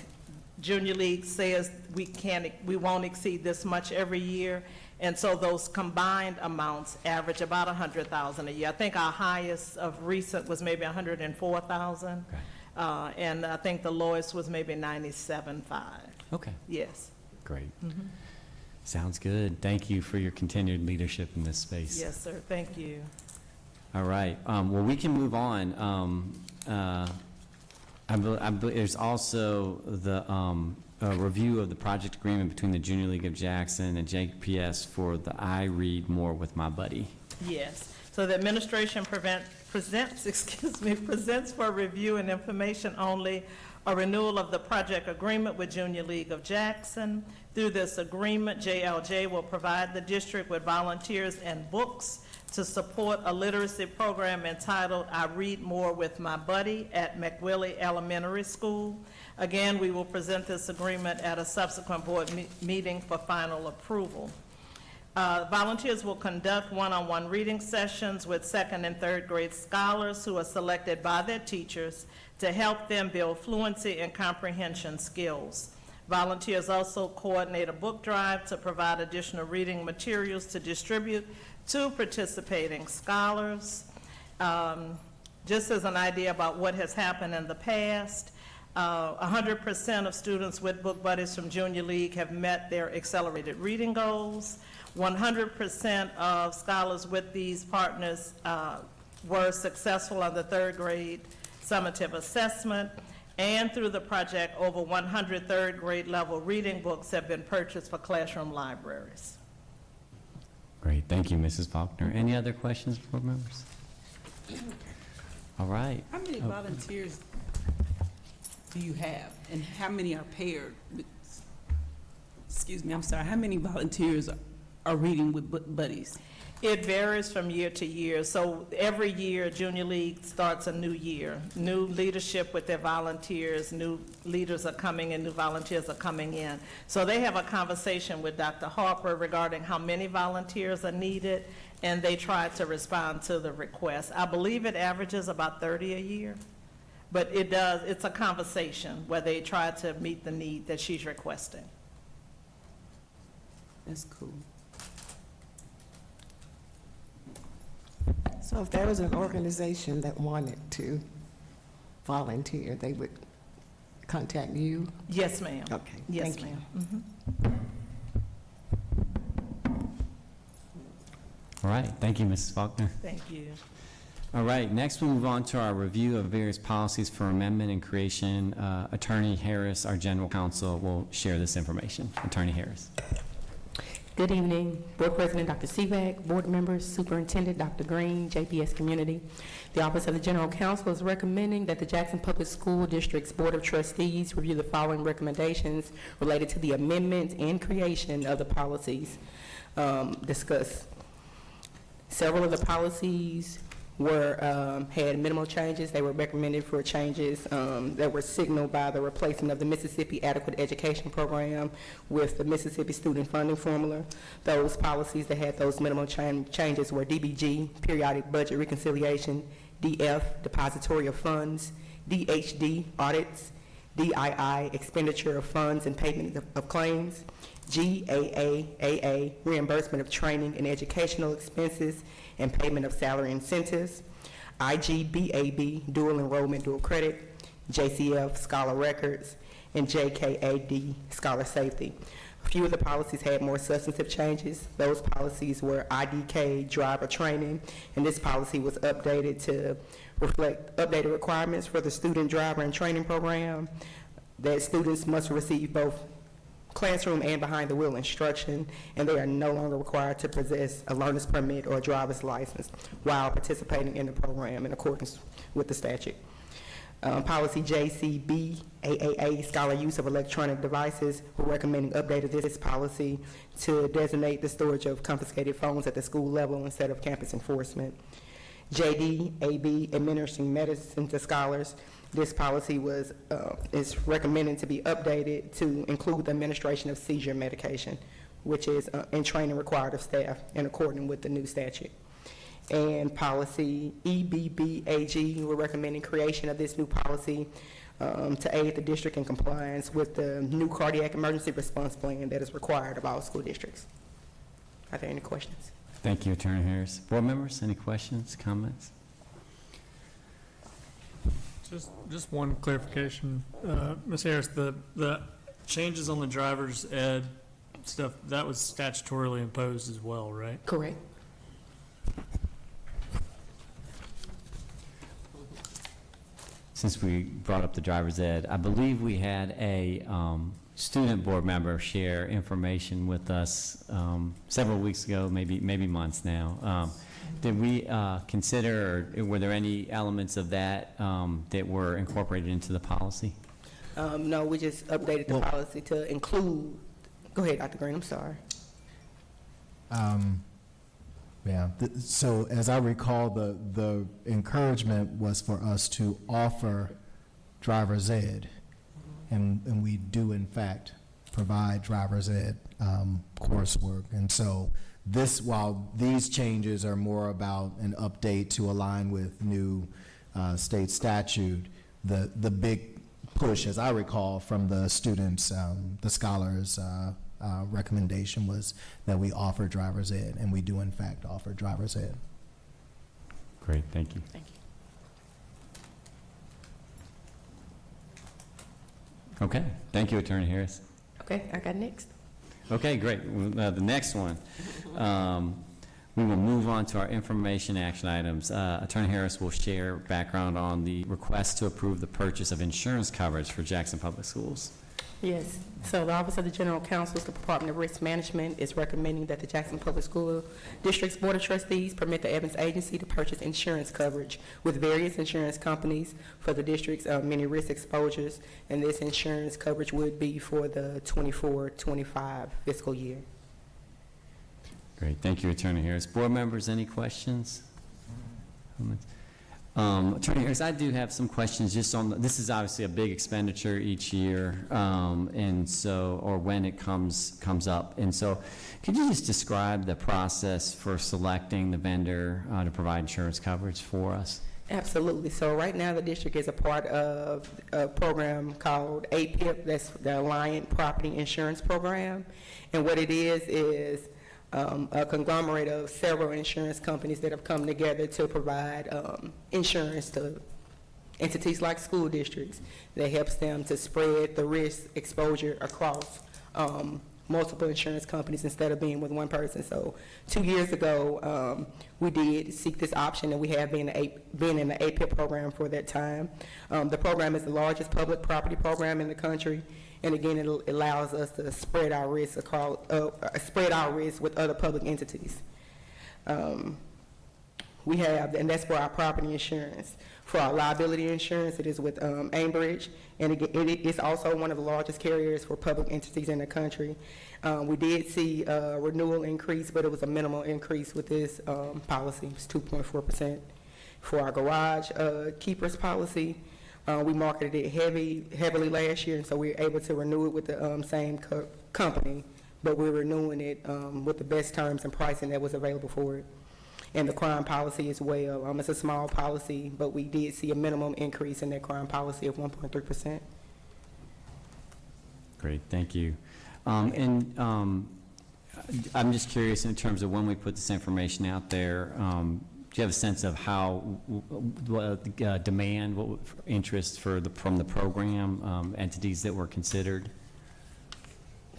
Junior League says we won't exceed this much every year, and so those combined amounts average about $100,000 a year. I think our highest of recent was maybe $104,000, and I think the lowest was maybe $97,500. Okay. Yes. Great. Sounds good. Thank you for your continued leadership in this space. Yes, sir. Thank you. All right. Well, we can move on. I believe there's also the review of the project agreement between the Junior League of Jackson and JPS for the I Read More with My Buddy. Yes. So the administration presents for review and information only a renewal of the project agreement with Junior League of Jackson. Through this agreement, JLJ will provide the district with volunteers and books to support a literacy program entitled I Read More with My Buddy at McWillie Elementary School. Again, we will present this agreement at a subsequent board meeting for final approval. Volunteers will conduct one-on-one reading sessions with second and third grade scholars who are selected by their teachers to help them build fluency and comprehension skills. Volunteers also coordinate a book drive to provide additional reading materials to distribute to participating scholars. Just as an idea about what has happened in the past, 100% of students with Book Buddies from Junior League have met their accelerated reading goals. 100% of scholars with these partners were successful on the third grade summative assessment. And through the project, over 100 third grade level reading books have been purchased for classroom libraries. Great, thank you, Mrs. Faulkner. Any other questions, board members? All right. How many volunteers do you have, and how many are paired? Excuse me, I'm sorry. How many volunteers are reading with buddies? It varies from year to year. So every year, Junior League starts a new year. New leadership with their volunteers, new leaders are coming in, new volunteers are coming in. So they have a conversation with Dr. Harper regarding how many volunteers are needed, and they try to respond to the request. I believe it averages about 30 a year. But it's a conversation where they try to meet the need that she's requesting. That's cool. So if there was an organization that wanted to volunteer, they would contact you? Yes, ma'am. Okay, Yes, thank you. ma'am. All right, thank you, Mrs. Faulkner. Thank you. All right, next we'll move on to our review of various policies for amendment and creation. Attorney Harris, our general counsel, will share this information. Attorney Harris. Good evening, Board President Dr. Sivak, board members, Superintendent Dr. Green, JPS Community. The Office of the General Counsel is recommending that the Jackson Public School District's Board of Trustees review the following recommendations related to the amendment and creation of the policies discussed. Several of the policies had minimal changes. They were recommended for changes that were signaled by the replacement of the Mississippi Adequate Education Program with the Mississippi Student Funding Formula. Those policies that had those minimal changes were DBG, Periodic Budget Reconciliation, DF, Depository of Funds, DHD, Audits, DII, Expenditure of Funds and Payment of Claims, GAAAA, Reimbursement of Training and Educational Expenses and Payment of Salary Incentives, IGBAB, Dual Enrollment, Dual Credit, JCF, Scholar Records, and JKAD, Scholar Safety. A few of the policies had more substantive changes. Those policies were IDK, Driver Training, and this policy was updated to reflect updated requirements for the Student Driver and Training Program, that students must receive both classroom and behind the wheel instruction, and they are no longer required to possess a learner's permit or a driver's license while participating in the program in accordance with the statute. Policy JCB, AAA, Scholar Use of Electronic Devices, we're recommending updating this policy to designate the storage of confiscated phones at the school level instead of campus enforcement. JD, AB, Administering Medicine to Scholars. This policy is recommended to be updated to include the administration of seizure medication, which is in training required of staff in accordance with the new statute. And policy EBBAG, we're recommending creation of this new policy to aid the district in compliance with the new cardiac emergency response plan that is required of all school districts. Are there any questions? Thank you, Attorney Harris. Board members, any questions, comments? Just one clarification. Ms. Harris, the changes on the driver's ed stuff, that was statutorily imposed as well, right? Correct. Since we brought up the driver's ed, I believe we had a student board member share information with us several weeks ago, maybe months now. Did we consider, or were there any elements of that that were incorporated into the policy? No, we just updated the policy to include, go ahead, Dr. Green, I'm sorry. Yeah, so as I recall, the encouragement was for us to offer driver's ed, and we do in fact provide driver's ed coursework. And so this, while these changes are more about an update to align with new state statute, the big push, as I recall, from the students, the scholars recommendation was that we offer driver's ed, and we do in fact offer driver's ed. Great, thank you. Thank you. Okay, thank you, Attorney Harris. Okay, I got next. Okay, great. The next one, we will move on to our information action items. Attorney Harris will share background on the request to approve the purchase of insurance coverage for Jackson Public Schools. Yes, so the Office of the General Counsel, the Department of Risk Management, is recommending that the Jackson Public School District's Board of Trustees permit the Evans Agency to purchase insurance coverage with various insurance companies for the district's many risk exposures, and this insurance coverage would be for the 24-25 fiscal year. Great, thank you, Attorney Harris. Board members, any questions? Attorney Harris, I do have some questions just on, this is obviously a big expenditure each year, and so, or when it comes up. And so, could you just describe the process for selecting the vendor to provide insurance coverage for us? Absolutely. So right now, the district is a part of a program called APIP, that's the Alliant Property Insurance Program. And what it is a conglomerate of several insurance companies that have come together to provide insurance to entities like school districts that helps them to spread the risk exposure across multiple insurance companies instead of being with one person. So 2 years ago, we did seek this option, and we have been in the APIP program for that time. The program is the largest public property program in the country, and again, it allows us to spread our risk across, with other public entities. We have, and that's for our property insurance. For our liability insurance, it is with Ambridge, and it is also one of the largest carriers for public entities in the country. We did see a renewal increase, but it was a minimal increase with this policy. It was 2.4%. For our garage keepers policy, we marketed it heavily last year, and so we were able to renew it with the same company, but we're renewing it with the best terms and pricing that was available for it. And the crime policy as well. It's a small policy, but we did see a minimum increase in that crime policy of 1.3%. Great, thank you. I'm just curious in terms of when we put this information out there, do you have a sense of how demand, interest from the program, entities that were considered?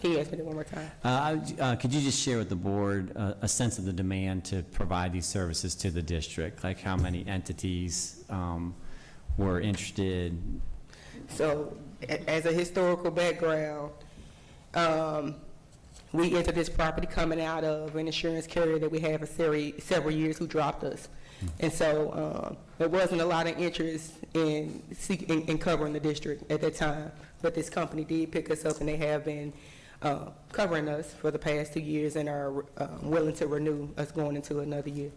Can you ask me that one more time? Could you just share with the board a sense of the demand to provide these services to the district? Like how many entities were interested? So, as a historical background, we entered this property coming out of an insurance carrier that we had for several years who dropped us. And so there wasn't a lot of interest in covering the district at that time. But this company did pick us up, and they have been covering us for the past 2 years and are willing to renew us going into another year.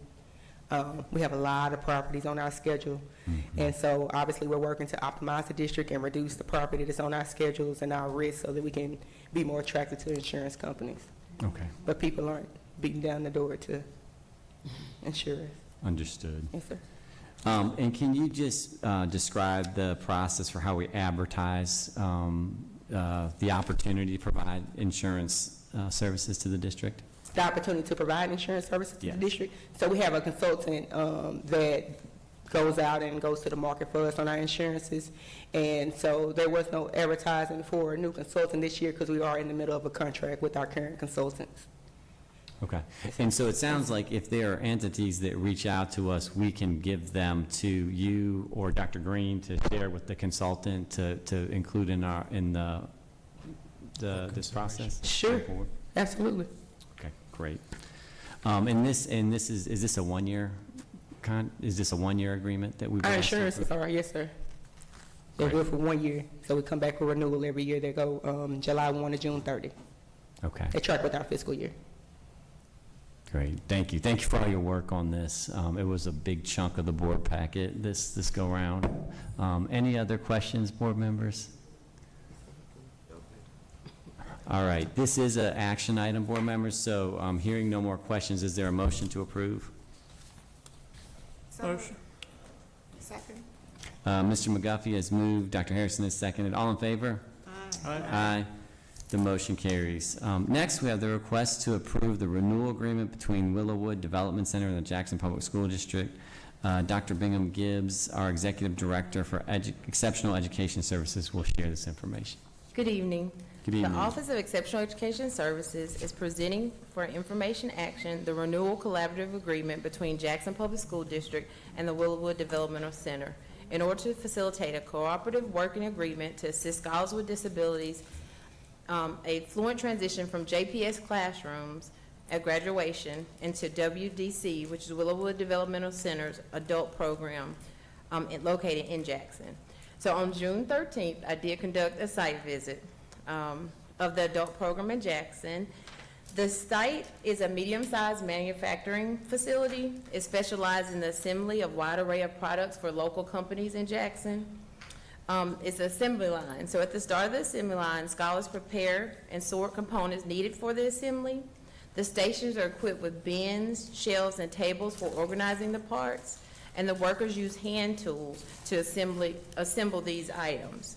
We have a lot of properties on our schedule, and so obviously we're working to optimize the district and reduce the property that's on our schedules and our risk so that we can be more attractive to insurance companies. Okay. But people aren't beating down the door to insure us. Understood. Yes, sir. And can you just describe the process for how we advertise the opportunity to provide insurance services to the district? The opportunity to provide insurance services to the district. So we have a consultant that goes out and goes to the market for us on our insurances. And so there was no advertising for a new consultant this year because we are in the middle of a contract with our current consultants. Okay. And so it sounds like if there are entities that reach out to us, we can give them to you or Dr. Green to share with the consultant to include in this process? Sure. Absolutely. Okay, great. And this is this a 1 year is this a 1 year agreement that we? Our insurances are, yes, sir. They're good for 1 year. So we come back for renewal every year. They go July 1 to June 30. Okay. They track with our fiscal year. Great, thank you. Thank you for all your work on this. It was a big chunk of the board packet this go round. Any other questions, board members? All right, this is an action item, board members, so hearing no more questions, is there a motion to approve? Motion. Second. Mr. McGuffey has moved, Dr. Harrison has seconded. All in favor? Aye. Aye. The motion carries. Next, we have the request to approve the renewal agreement between Willowwood Development Center and the Jackson Public School District. Dr. Bingham Gibbs, our Executive Director for Exceptional Education Services, will share this information. Good evening. Good evening. The Office of Exceptional Education Services is presenting for information action the renewal collaborative agreement between Jackson Public School District and the Willowwood Developmental Center in order to facilitate a cooperative working agreement to assist scholars with disabilities a fluent transition from JPS classrooms at graduation into WDC, which is Willowwood Developmental Center's adult program located in Jackson. So on June 13th, I did conduct a site visit of the adult program in Jackson. The site is a medium-sized manufacturing facility. It specializes in the assembly of a wide array of products for local companies in Jackson. It's an assembly line. So at the start of the assembly line, scholars prepare and sort components needed for the assembly. The stations are equipped with bins, shelves, and tables for organizing the parts. and the workers use hand tools to assemble these items.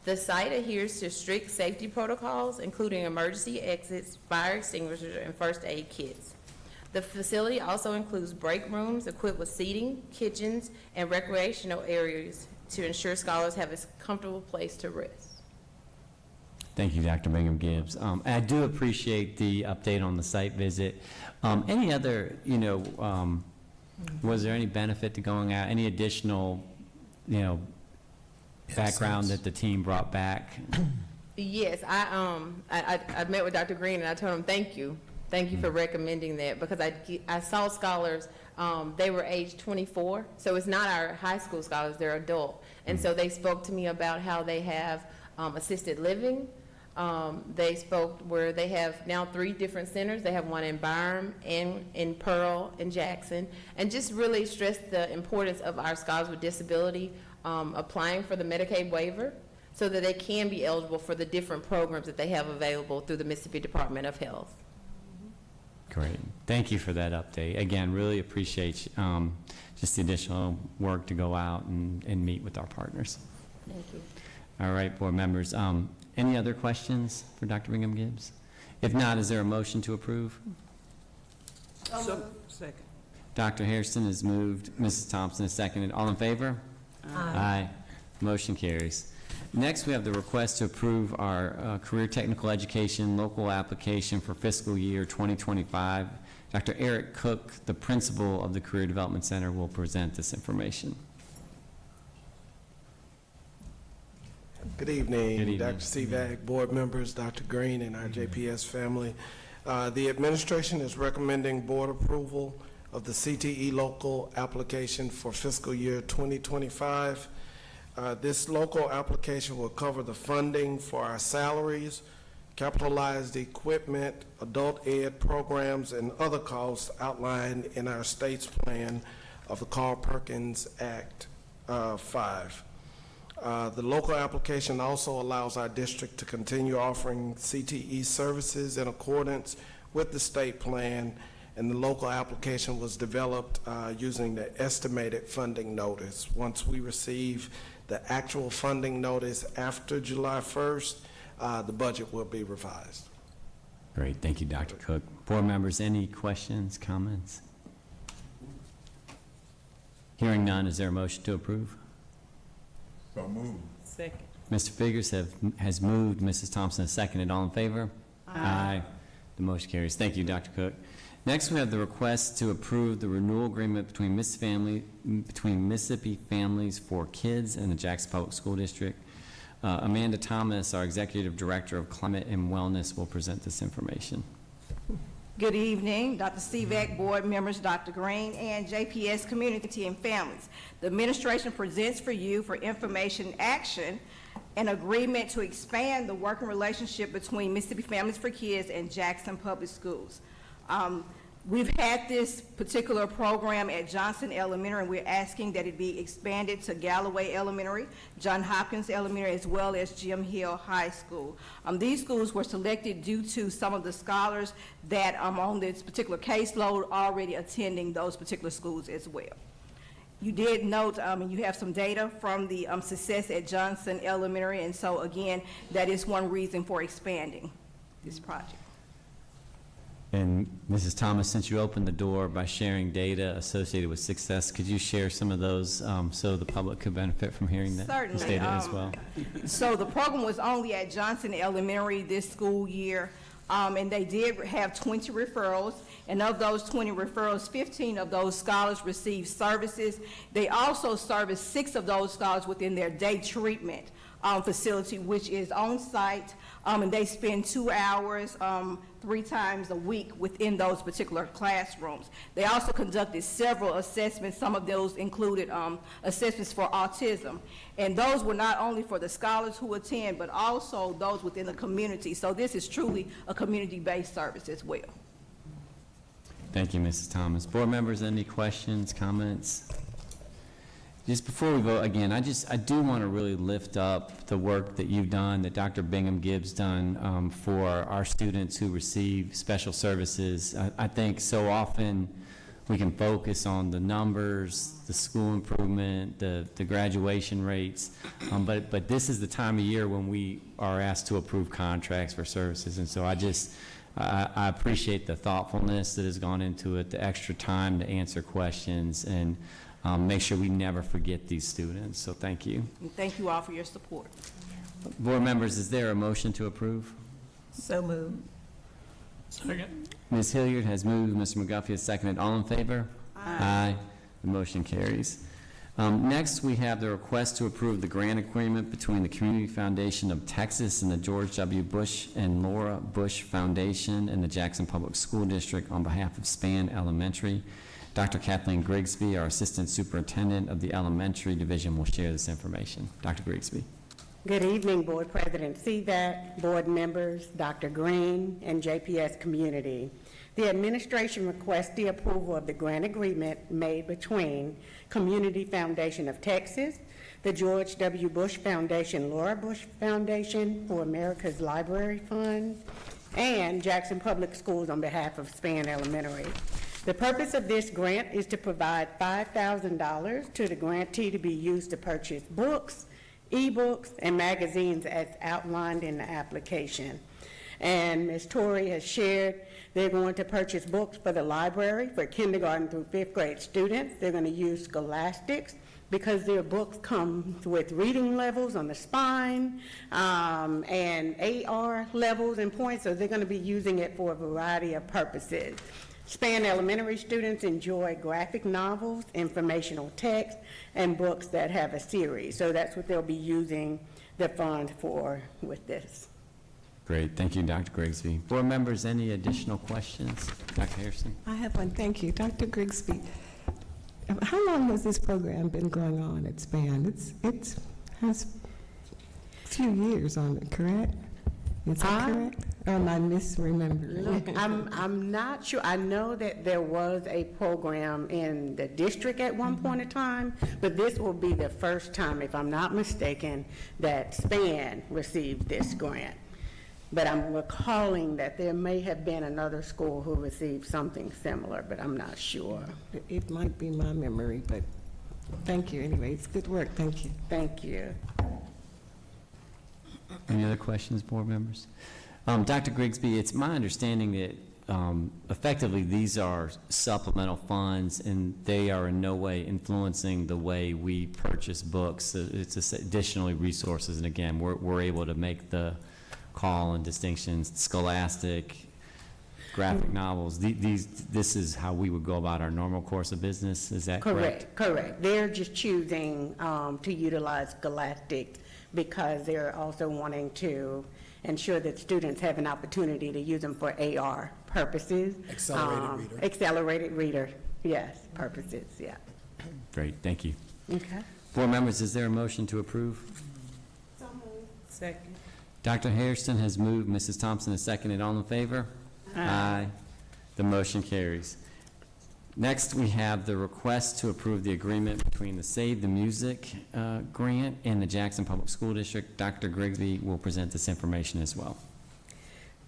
The site adheres to strict safety protocols, including emergency exits, fire extinguishers, and first aid kits. The facility also includes break rooms equipped with seating, kitchens, and recreational areas to ensure scholars have a comfortable place to rest. Thank you, Dr. Bingham Gibbs. I do appreciate the update on the site visit. Any other, was there any benefit to going out, any additional, background that the team brought back? Yes, I met with Dr. Green and I told him thank you for recommending that, because I saw scholars, they were age 24, so it's not our high school scholars, they're adult, and so they spoke to me about how they have assisted living. They spoke where they have now 3 different centers. They have one in Byram, in Pearl, and Jackson, and just really stressed the importance of our scholars with disability applying for the Medicaid waiver so that they can be eligible for the different programs that they have available through the Mississippi Department of Health. Great. Thank you for that update. Again, really appreciate just the additional work to go out and meet with our partners. Thank you. All right, board members. Any other questions for Dr. Bingham Gibbs? If not, is there a motion to approve? Second. Dr. Hairston has moved. Mrs. Thompson has seconded. All in favor? Aye. Motion carries. Next, we have the request to approve our career technical education local application for fiscal year 2025. Dr. Eric Cook, the principal of the Career Development Center, will present this information. Good evening, Good evening. Dr. Sivak, board members, Dr. Green, and our JPS family. The administration is recommending board approval of the CTE local application for fiscal year 2025. This local application will cover the funding for our salaries, capitalized equipment, adult ed programs, and other costs outlined in our state's plan of the Carl Perkins Act 5. The local application also allows our district to continue offering CTE services in accordance with the state plan, and the local application was developed using the estimated funding notice. Once we receive the actual funding notice after July 1st, the budget will be revised. Great. Thank you, Dr. Cook. Board members, any questions, comments? Hearing none, is there a motion to approve? So moved. Second. Mr. Figurs has moved. Mrs. Thompson has seconded. All in favor? Aye. The motion carries. Thank you, Dr. Cook. Next, we have the request to approve the renewal agreement between Mississippi Families for Kids and the Jackson Public School District. Amanda Thomas, our Executive Director of Climate and Wellness, will present this information. Good evening, Dr. Sivak, board members, Dr. Green, and JPS community and families. The administration presents for you for information action an agreement to expand the working relationship between Mississippi Families for Kids and Jackson Public Schools. We've had this particular program at Johnson Elementary, and we're asking that it be expanded to Galloway Elementary, John Hopkins Elementary, as well as Jim Hill High School. These schools were selected due to some of the scholars that on this particular caseload already attending those particular schools as well. You did note, and you have some data from the success at Johnson Elementary, and so again, that is one reason for expanding this project. And Mrs. Thomas, since you opened the door by sharing data associated with success, could you share some of those so the public could benefit from hearing that Certainly. this data as well? So the program was only at Johnson Elementary this school year, and they did have 20 referrals, and of those 20 referrals, 15 of those scholars received services. They also serviced 6 of those scholars within their day treatment facility, which is on site, and they spend 2 hours 3 times a week within those particular classrooms. They also conducted several assessments. Some of those included assessments for autism, and those were not only for the scholars who attend, but also those within the community. So this is truly a community-based service as well. Thank you, Mrs. Thomas. Board members, any questions, comments? Just before we vote again, I do want to really lift up the work that you've done, that Dr. Bingham Gibbs done for our students who receive special services. I think so often we can focus on the numbers, the school improvement, the graduation rates. But this is the time of year when we are asked to approve contracts for services. And so I appreciate the thoughtfulness that has gone into it, the extra time to answer questions, and make sure we never forget these students. So thank you. And thank you all for your support. Board members, is there a motion to approve? So moved. Second. Ms. Hilliard has moved, Mr. McGuffey has seconded. All in favor? Aye. The motion carries. Next, we have the request to approve the grant agreement between the Community Foundation of Texas and the George W. Bush and Laura Bush Foundation and the Jackson Public School District on behalf of Span Elementary. Dr. Kathleen Grigsby, our Assistant Superintendent of the Elementary Division, will share this information. Dr. Grigsby. Good evening, Board President CVAC, board members, Dr. Green, and JPS community. The administration requests the approval of the grant agreement made between Community Foundation of Texas, the George W. Bush Foundation, Laura Bush Foundation for America's Library Fund, and Jackson Public Schools on behalf of Span Elementary. The purpose of this grant is to provide $5,000 to the grantee to be used to purchase books, e-books, and magazines as outlined in the application. And Ms. Torrey has shared they're going to purchase books for the library for kindergarten through 5th grade students. They're going to use scholastics because their books come with reading levels on the spine and AR levels and points, so they're going to be using it for a variety of purposes. Span Elementary students enjoy graphic novels, informational text, and books that have a series. So that's what they'll be using the fund for with this. Great. Thank you, Dr. Grigsby. Board members, any additional questions? Dr. Harrison? I have one. Thank you. Dr. Grigsby, how long has this program been going on at Span? It has a few years on it, correct? Is that correct? Or am I misremembering? Look, I'm not sure. I know that there was a program in the district at one point in time, but this will be the first time, if I'm not mistaken, that Span received this grant. But I'm recalling that there may have been another school who received something similar, but I'm not sure. It might be my memory, but thank you anyway. It's good work. Thank you. Thank you. Any other questions, board members? Dr. Grigsby, it's my understanding that effectively these are supplemental funds and they are in no way influencing the way we purchase books. It's just additionally resources, and again, we're able to make the call and distinctions. Scholastic, graphic novels, this is how we would go about our normal course of business. Is that correct? Correct. They're just choosing to utilize Scholastic because they're also wanting to ensure that students have an opportunity to use them for AR purposes. Accelerated reader. Accelerated reader, yes, purposes, yeah. Great, thank you. Okay. Board members, is there a motion to approve? So moved. Second. Dr. Hairston has moved, Mrs. Thompson has seconded. All in favor? Aye. The motion carries. Next, we have the request to approve the agreement between the Save the Music grant and the Jackson Public School District. Dr. Grigsby will present this information as well.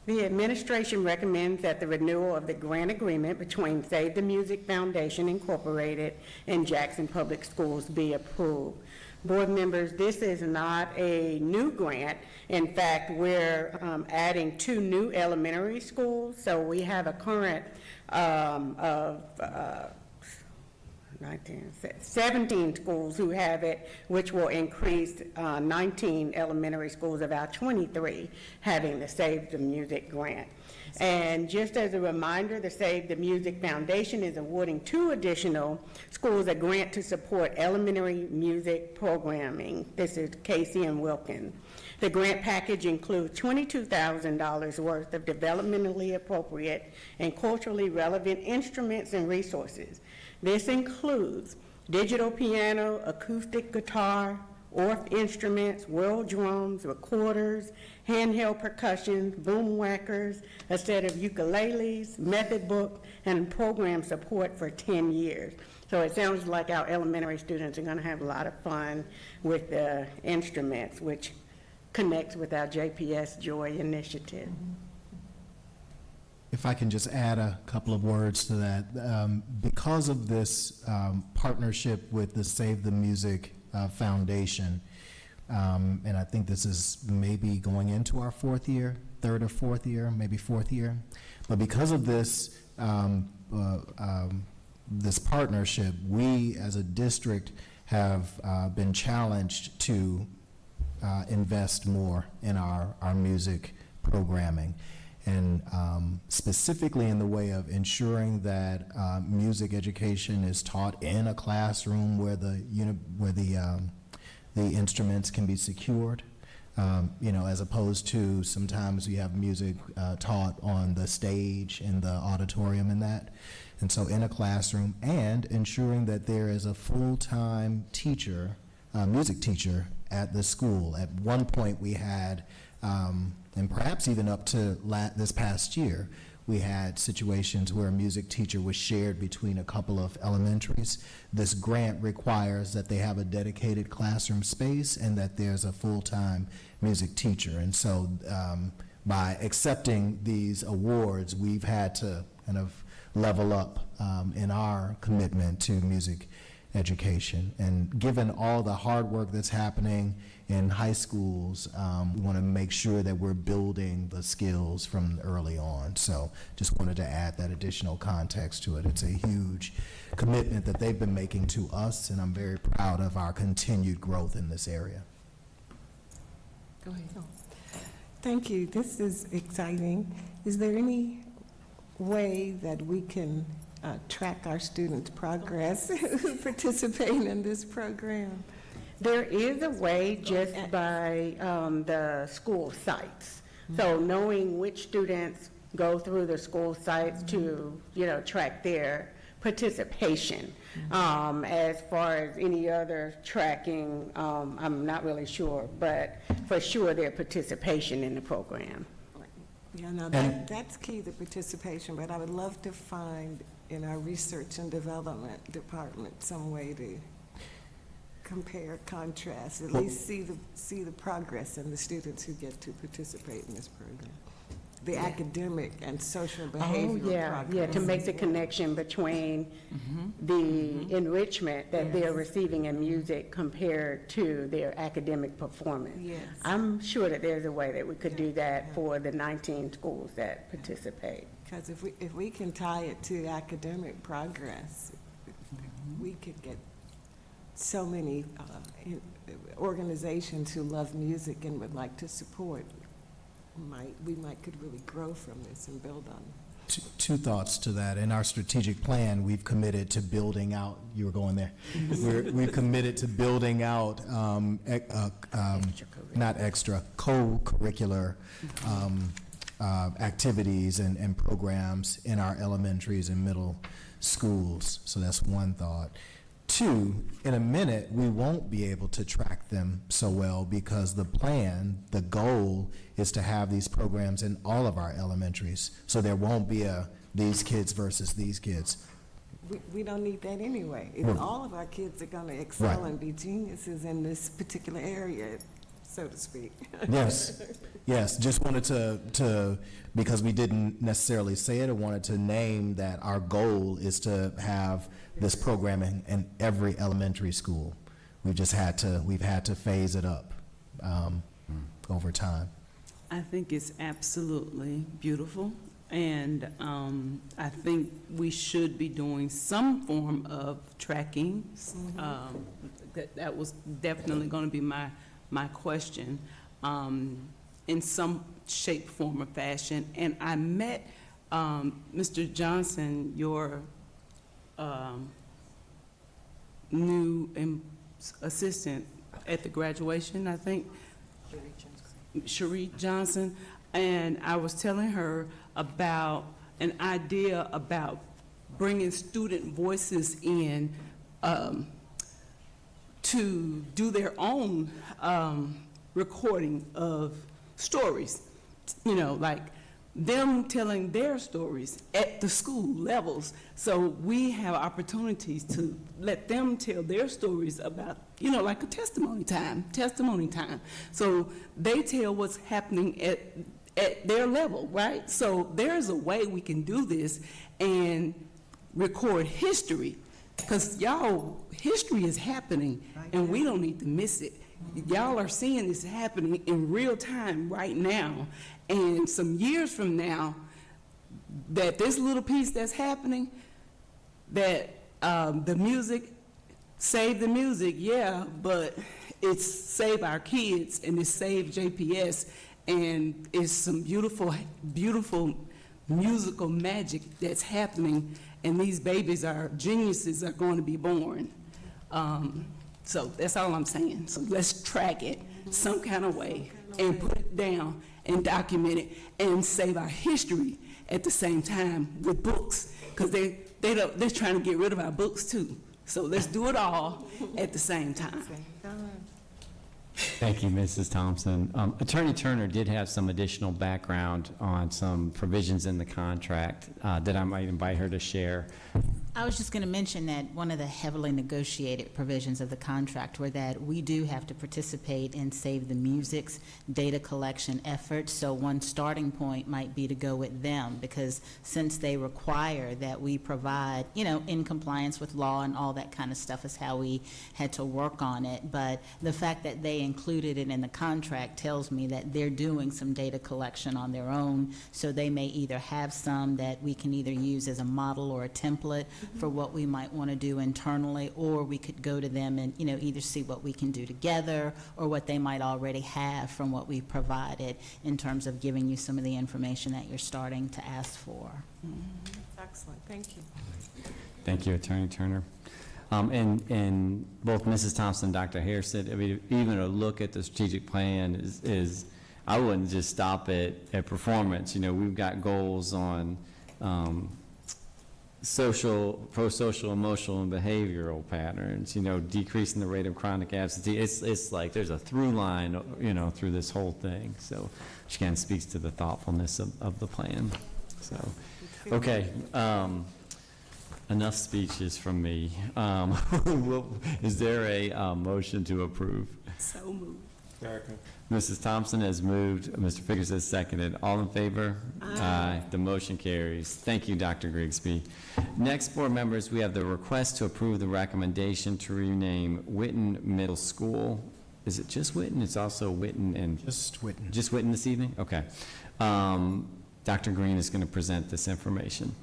The administration recommends that the renewal of the grant agreement between Save the Music Foundation Incorporated and Jackson Public Schools be approved. Board members, this is not a new grant. In fact, we're adding 2 new elementary schools. So we have a current of 17 schools who have it, which will increase 19 elementary schools, about 23 having the Save the Music grant. And just as a reminder, the Save the Music Foundation is awarding 2 additional schools a grant to support elementary music programming. This is Casey and Wilkins. The grant package includes $22,000 worth of developmentally appropriate and culturally relevant instruments and resources. This includes digital piano, acoustic guitar, orff instruments, world drums, recorders, handheld percussion, boom whackers, a set of ukuleles, method book, and program support for 10 years. So it sounds like our elementary students are going to have a lot of fun with the instruments, which connects with our JPS Joy initiative. If I can just add a couple of words to that. Because of this partnership with the Save the Music Foundation, and I think this is maybe going into our fourth year, third or fourth year, maybe fourth year. But because of this, this partnership, we as a district have been challenged to invest more in our music programming. And specifically in the way of ensuring that music education is taught in a classroom where the instruments can be secured, as opposed to sometimes we have music taught on the stage in the auditorium and that. And so in a classroom, and ensuring that there is a full-time teacher, music teacher at the school. At one point we had, and perhaps even up to this past year, we had situations where a music teacher was shared between a couple of elementaries. This grant requires that they have a dedicated classroom space and that there's a full-time music teacher. And so by accepting these awards, we've had to kind of level up in our commitment to music education. And given all the hard work that's happening in high schools, we want to make sure that we're building the skills from early on. So just wanted to add that additional context to it. It's a huge commitment that they've been making to us, and I'm very proud of our continued growth in this area. Go ahead. Thank you. This is exciting. Is there any way that we can track our students' progress participating in this program? There is a way just by the school sites. So knowing which students go through the school sites to, track their participation. As far as any other tracking, I'm not really sure, but for sure their participation in the program. Yeah, no, that's key, the participation, but I would love to find in our research and development department some way to compare, contrast, at least see the progress in the students who get to participate in this program. The academic and social behavioral progress. Yeah, to make the connection between the enrichment that they're receiving in music compared to their academic performance. Yes. I'm sure that there's a way that we could do that for the 19 schools that participate. Because if we can tie it to academic progress, we could get so many organizations who love music and would like to support. We could really grow from this and build on it. Two thoughts to that. In our strategic plan, we've committed to building out, you were going there, we've committed to building out not extra, co-curricular activities and programs in our elementaries and middle schools. So that's one thought. Two, in a minute, we won't be able to track them so well because the goal is to have these programs in all of our elementaries. So there won't be these kids versus these kids. We don't need that anyway. If all of our kids are going to excel and be geniuses in this particular area, so to speak. Yes, just wanted to, because we didn't necessarily say it, I wanted to name that our goal is to have this programming in every elementary school. We've had to phase it up over time. I think it's absolutely beautiful, and I think we should be doing some form of tracking. That was definitely going to be my question, in some shape, form, or fashion. And I met Mr. Johnson, your new assistant at the graduation, I think, Cherie Johnson, and I was telling her about an idea about bringing student voices in to do their own recording of stories, like them telling their stories at the school levels. So we have opportunities to let them tell their stories about, like a testimony time. So they tell what's happening at their level, right? So there's a way we can do this and record history, because y'all, history is happening, and we don't need to miss it. Y'all are seeing this happening in real time right now, and some years from now, that this little piece that's happening, that the music, save the music, yeah, but it's save our kids, and it's save JPS, and it's some beautiful, beautiful musical magic that's happening, and these babies are geniuses are going to be born. So that's all I'm saying. So let's track it some kind of way and put it down and document it and save our history at the same time with books, because they're trying to get rid of our books too. So let's do it all at the same time. Thank you, Mrs. Thompson. Attorney Turner did have some additional background on some provisions in the contract that I might invite her to share. I was just going to mention that one of the heavily negotiated provisions of the contract were that we do have to participate in Save the Music's data collection efforts. So one starting point might be to go with them, because since they require that we provide, you know, in compliance with law and all that kind of stuff is how we had to work on it. But the fact that they included it in the contract tells me that they're doing some data collection on their own. So they may either have some that we can either use as a model or a template for what we might want to do internally, or we could go to them and, you know, either see what we can do together or what they might already have from what we provided in terms of giving you some of the information that you're starting to ask for. Excellent, thank you. Thank you, Attorney Turner. And both Mrs. Thompson and Dr. Harris said, I mean, even a look at the strategic plan is I wouldn't just stop at performance. You know, we've got goals on social, pro-social, emotional, and behavioral patterns, you know, decreasing the rate of chronic absentee. It's like there's a through line, you know, through this whole thing. So, which again speaks to the thoughtfulness of the plan. So, okay. Enough speeches from me. Is there a motion to approve? So moved. Second. Mrs. Thompson has moved, Mr. Figgers has seconded. All in favor? Aye. The motion carries. Thank you, Dr. Grigsby. Next, board members, we have the request to approve the recommendation to rename Whitten Middle School. Is it just Whitten? It's also Whitten and... Just Whitten. Just Whitten this evening? Okay. Dr. Green is going to present this information.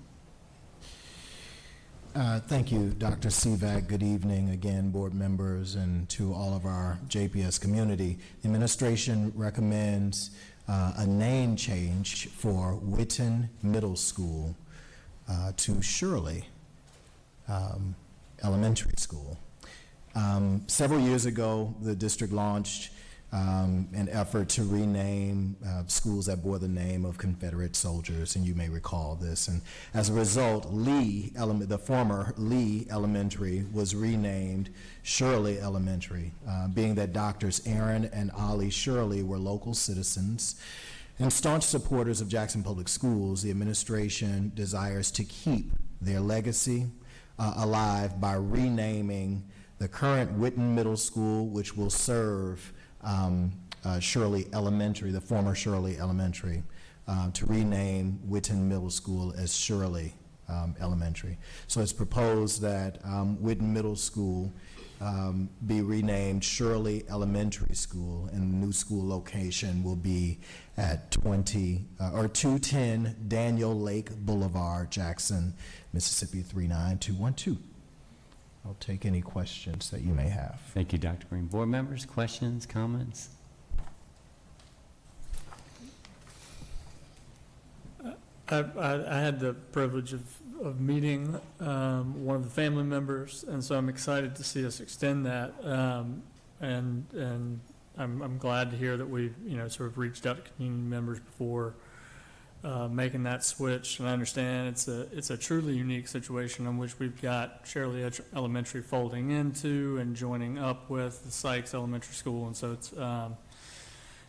Thank you, Dr. Sivak. Good evening again, board members, and to all of our JPS community. The administration recommends a name change for Whitten Middle School to Shirley Elementary School. Several years ago, the district launched an effort to rename schools that bore the name of Confederate soldiers, and you may recall this. And as a result, the former Lee Elementary was renamed Shirley Elementary, being that Doctors Aaron and Ollie Shirley were local citizens and staunch supporters of Jackson Public Schools. The administration desires to keep their legacy alive by renaming the current Whitten Middle School, which will serve Shirley Elementary, the former Shirley Elementary, to rename Whitten Middle School as Shirley Elementary. So it's proposed that Whitten Middle School be renamed Shirley Elementary School, and the new school location will be at 210 Daniel Lake Boulevard, Jackson, Mississippi 39212. I'll take any questions that you may have. Thank you, Dr. Green. Board members, questions, comments? I had the privilege of meeting one of the family members, and so I'm excited to see us extend that. And I'm glad to hear that we've, you know, sort of reached out to community members before making that switch. And I understand it's a truly unique situation in which we've got Shirley Elementary folding into and joining up with the Sykes Elementary School, and so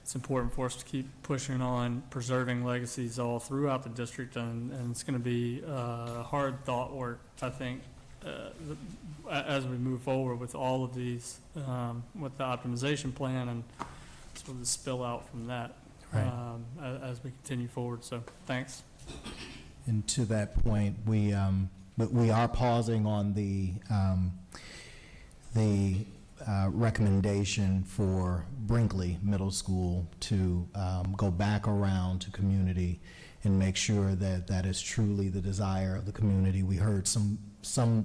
it's important for us to keep pushing on preserving legacies all throughout the district, and it's going to be hard thought work, I think, as we move forward with all of these, with the optimization plan and sort of the spill out from that. Right. as we continue forward. So thanks. And to that point, but we are pausing on the recommendation for Brinkley Middle School to go back around to community and make sure that that is truly the desire of the community. We heard some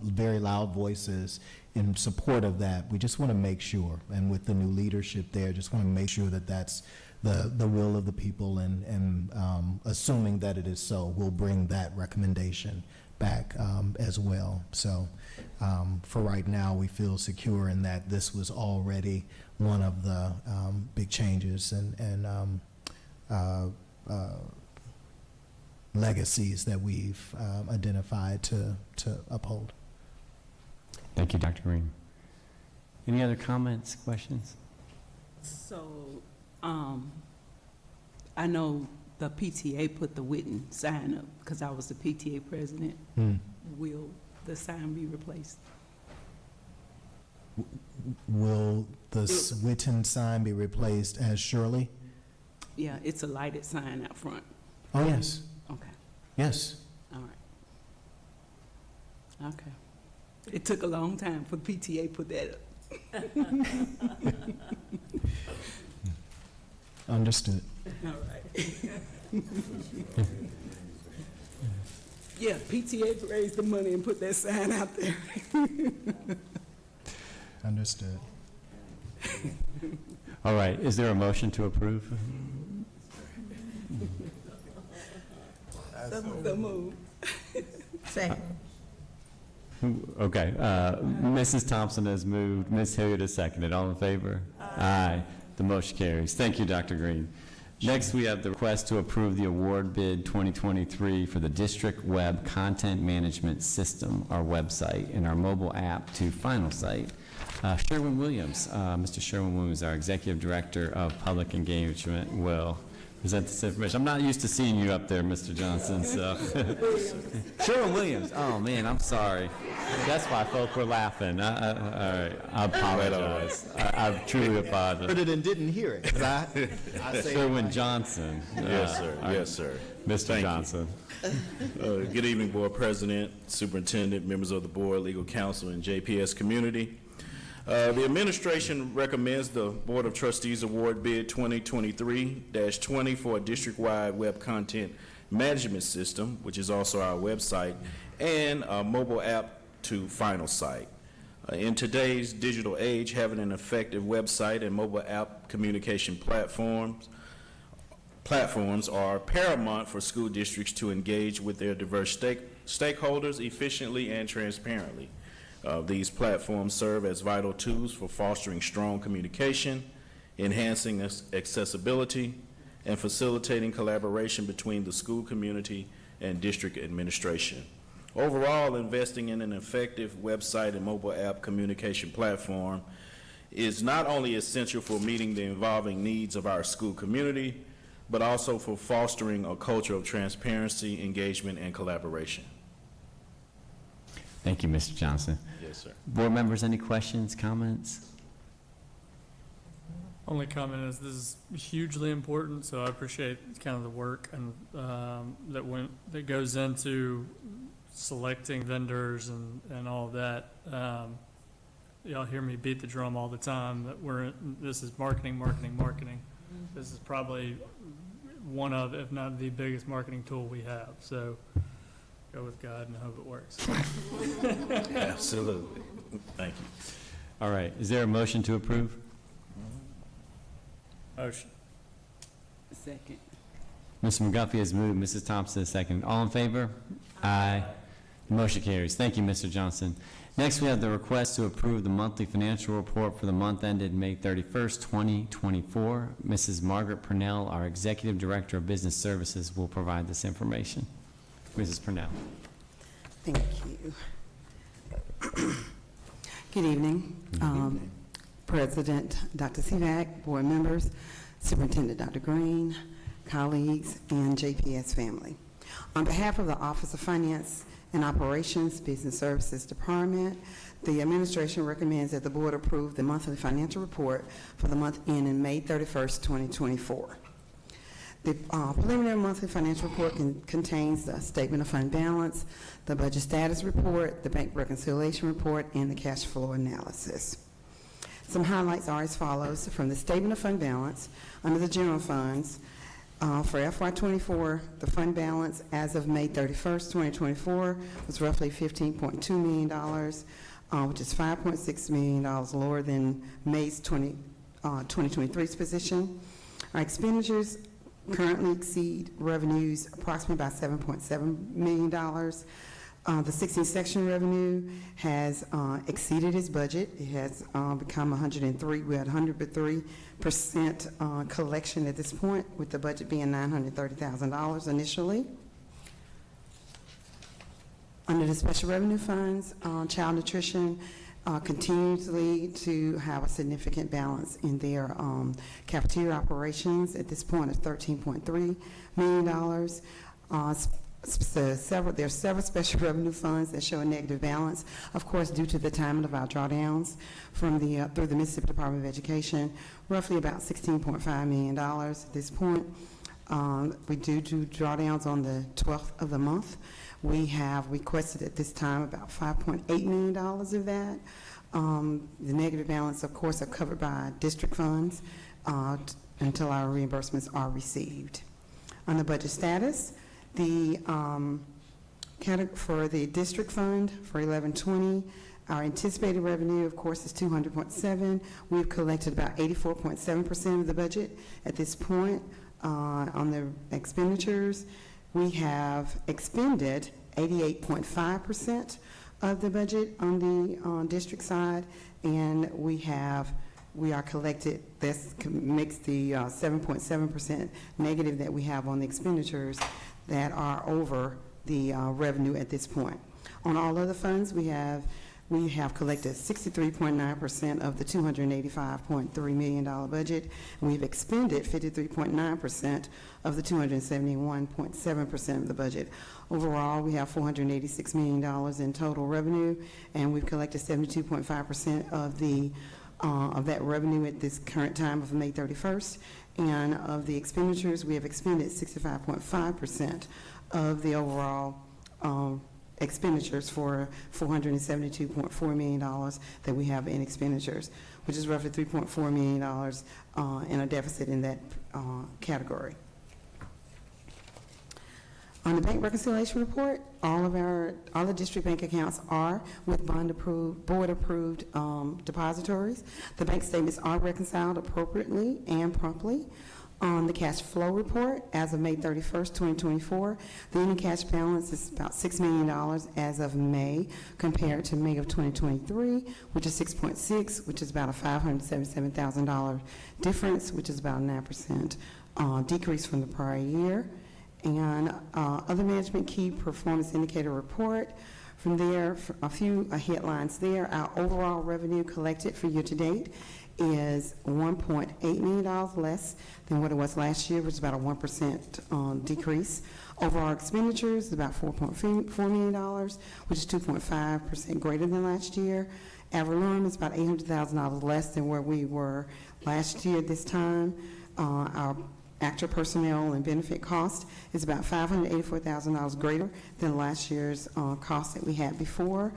very loud voices in support of that. We just want to make sure, and with the new leadership there, just want to make sure that that's the will of the people, and assuming that it is so, we'll bring that recommendation back as well. So for right now, we feel secure in that this was already one of the big changes and legacies that we've identified to uphold. Thank you, Dr. Green. Any other comments, questions? So, I know the PTA put the Witten sign up because I was the PTA president. Will the sign be replaced? Will the Witten sign be replaced as Shirley? Yeah, it's a lighted sign out front. Oh, yes. Okay. Yes. All right. Okay. It took a long time for PTA to put that up. Understood. All right. Yeah, PTA raised the money and put that sign out there. Understood. All right, is there a motion to approve? The move. Second. Okay, Mrs. Thompson has moved, Ms. Hilliard has seconded. All in favor? Aye. The motion carries. Thank you, Dr. Green. Next, we have the request to approve the award bid 2023 for the District Web Content Management System, our website, and our mobile app to Final Site. Sherwin Williams, Mr. Sherwin Williams, our Executive Director of Public Engagement, will present this information. I'm not used to seeing you up there, Mr. Johnson, so. Sherwin Williams, oh man, I'm sorry. That's why folk were laughing. All right, I apologize. I truly apologize. Heard it and didn't hear it. I say Sherwin Johnson. Yes, sir. Yes, sir. Mr. Thank Johnson. Good evening, Board President, Superintendent, members of the Board, Legal Counsel, and JPS community. The administration recommends the Board of Trustees award bid 2023-20 for a district-wide web content management system, which is also our website, and a mobile app to Final Site. In today's digital age, having an effective website and mobile app communication platforms are paramount for school districts to engage with their diverse stakeholders efficiently and transparently. These platforms serve as vital tools for fostering strong communication, enhancing accessibility, and facilitating collaboration between the school community and district administration. Overall, investing in an effective website and mobile app communication platform is not only essential for meeting the evolving needs of our school community, but also for fostering a culture of transparency, engagement, and collaboration. Thank you, Mr. Johnson. Yes, sir. Board members, any questions, comments? Only comment is this is hugely important, so I appreciate kind of the work and that goes into selecting vendors and all of that. Y'all hear me beat the drum all the time that this is marketing. This is probably one of, if not the biggest marketing tool we have. So go with God and hope it works. Absolutely. Thank you. All right, is there a motion to approve? Motion. Second. Mr. McGuffey has moved, Mrs. Thompson has seconded. All in favor? Aye. The motion carries. Thank you, Mr. Johnson. Next, we have the request to approve the monthly financial report for the month ended May 31st, 2024. Mrs. Margaret Purnell, our Executive Director of Business Services, will provide this information. Mrs. Purnell. Thank you. Good evening. President Dr. Sivak, board members, Superintendent Dr. Green, colleagues, and JPS family. On behalf of the Office of Finance and Operations, Business Services Department, the administration recommends that the board approve the monthly financial report for the month ending May 31st, 2024. The preliminary monthly financial report contains the statement of fund balance, the budget status report, the bank reconciliation report, and the cash flow analysis. Some highlights are as follows. From the statement of fund balance, under the general funds, for FY24, the fund balance as of May 31st, 2024, was roughly $15.2 million, which is $5.6 million lower than May's 2023's position. Our expenditures currently exceed revenues approximately by $7.7 million. The 16th section revenue has exceeded its budget. It has become 103. We're at 103% collection at this point, with the budget being $930,000 initially. Under the special revenue funds, child nutrition continuously to have a significant balance in their cafeteria operations at this point of $13.3 million. There are several special revenue funds that show a negative balance, of course, due to the timing of our drawdowns from through the Mississippi Department of Education, roughly about $16.5 million at this point. We do drawdowns on the 12th of the month. We have requested at this time about $5.8 million of that. The negative balance, of course, are covered by district funds until our reimbursements are received. On the budget status, for the district fund for 1120, our anticipated revenue, of course, is $200.7. We've collected about 84.7% of the budget at this point. On the expenditures, we have expended 88.5% of the budget on the district side, and we are collected. This makes the 7.7% negative that we have on the expenditures that are over the revenue at this point. On all other funds, we have collected 63.9% of the $285.3 million budget. We've expended 53.9% of the 271.7% of the budget. Overall, we have $486 million in total revenue, and we've collected 72.5% of that revenue at this current time of May 31st. And of the expenditures, we have expended 65.5% of the overall expenditures for $472.4 million that we have in expenditures, which is roughly $3.4 million in a deficit in that category. On the bank reconciliation report, all the district bank accounts are with board approved depositories. The bank statements are reconciled appropriately and promptly. On the cash flow report, as of May 31st, 2024, the ending cash balance is about $6 million as of May, compared to May of 2023, which is 6.6, which is about a $577,000 difference, which is about a 9% decrease from the prior year. And other management key performance indicator report. From there, a few headlines there. Our overall revenue collected for year to date is $1.8 million less than what it was last year, which is about a 1% decrease. Overall expenditures is about $4.4 million, which is 2.5% greater than last year. Ad valorem is about $800,000 less than where we were last year this time. Our actual personnel and benefit cost is about $584,000 greater than last year's cost that we had before.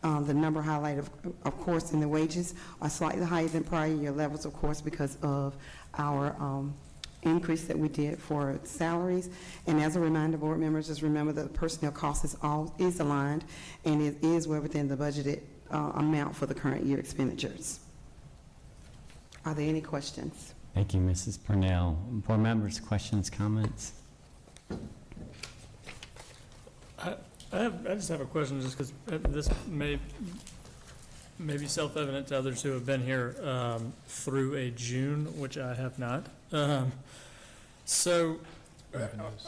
The number highlighted, of course, in the wages are slightly higher than prior year levels, of course, because of our increase that we did for salaries. And as a reminder, board members, just remember that the personnel cost is aligned, and it is well within the budgeted amount for the current year expenditures. Are there any questions? Thank you, Mrs. Purnell. Board members, questions, comments? I just have a question, just because this may be self-evident to others who have been here through a June, which I have not. So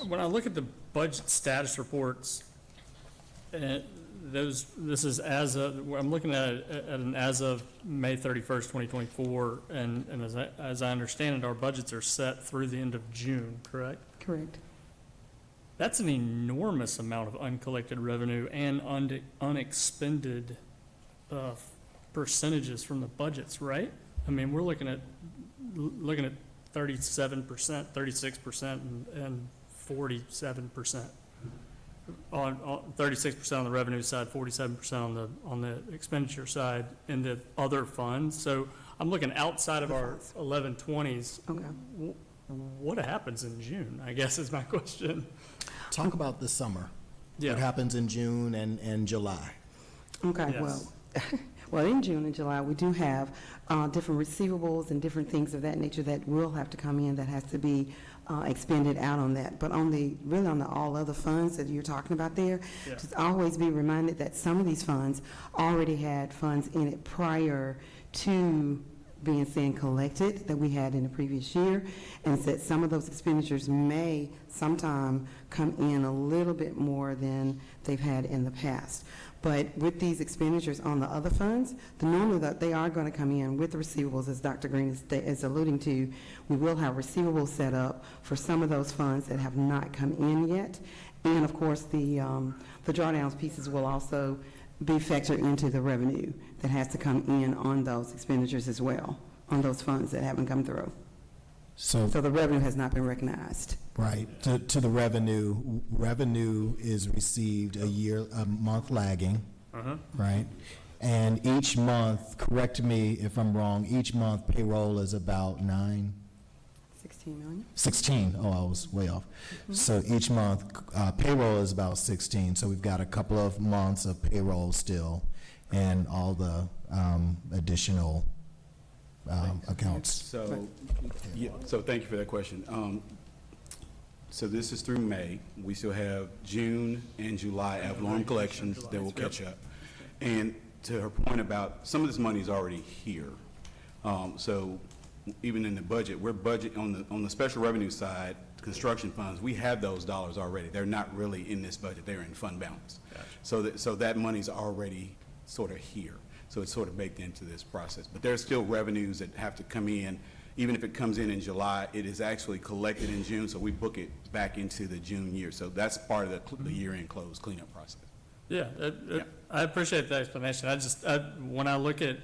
when I look at the budget status reports, this is I'm looking at an as of May 31st, 2024, and as I understand it, our budgets are set through the end of June, correct? Correct. That's an enormous amount of uncollected revenue and unexpended percentages from the budgets, right? I mean, we're looking at 37%, 36%, and 47%. On 36% on the revenue side, 47% on the expenditure side, and the other funds. So I'm looking outside of our 1120s. Okay. What happens in June, I guess is my question. Talk about the summer. Yeah. What happens in June and July? Okay, Yes. well, in June and July, we do have different receivables and different things of that nature that will have to come in that has to be expended out on that. But really on the all other funds that you're talking about there, Yeah. just always be reminded that some of these funds already had funds in it prior to being collected that we had in the previous year, and that some of those expenditures may sometime come in a little bit more than they've had in the past. But with these expenditures on the other funds, normally that they are going to come in with receivables, as Dr. Green is alluding to. We will have receivables set up for some of those funds that have not come in yet. And of course, the drawdowns pieces will also be factored into the revenue that has to come in on those expenditures as well, on those funds that haven't come through. So the revenue has not been recognized. Right, to the revenue is received a month lagging, right? And each month, correct me if I'm wrong, each month payroll is about 16 million? 16, oh, I was way off. So each month, payroll is about 16, so we've got a couple of months of payroll still, and all the additional accounts. So, yeah, so thank you for that question. So this is through May. We still have June and July ad valorem collections that will catch up. And to her point about some of this money is already here. So even in the budget, we're budget on the special revenue side, construction funds, we have those dollars already. They're not really in this budget. They're in fund balance. Gotcha. So that money's already sort of here. So it's sort of baked into this process. But there's still revenues that have to come in. Even if it comes in July, it is actually collected in June, so we book it back into the June year. So that's part of the year-end close cleanup process. Yeah, I appreciate the explanation. When I look at,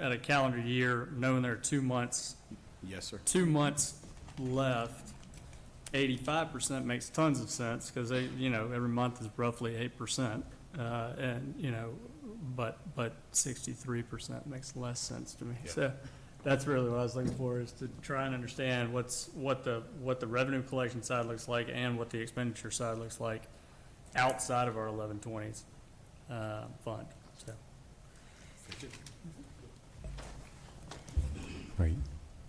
at a calendar year, knowing there are 2 months. Yes, sir. 2 months left, 85% makes tons of sense, because every month is roughly 8%. But 63% makes less sense to me. Yeah. So that's really what I was looking for, is to try and understand what the revenue collection side looks like and what the expenditure side looks like outside of our 1120s fund. So. Great.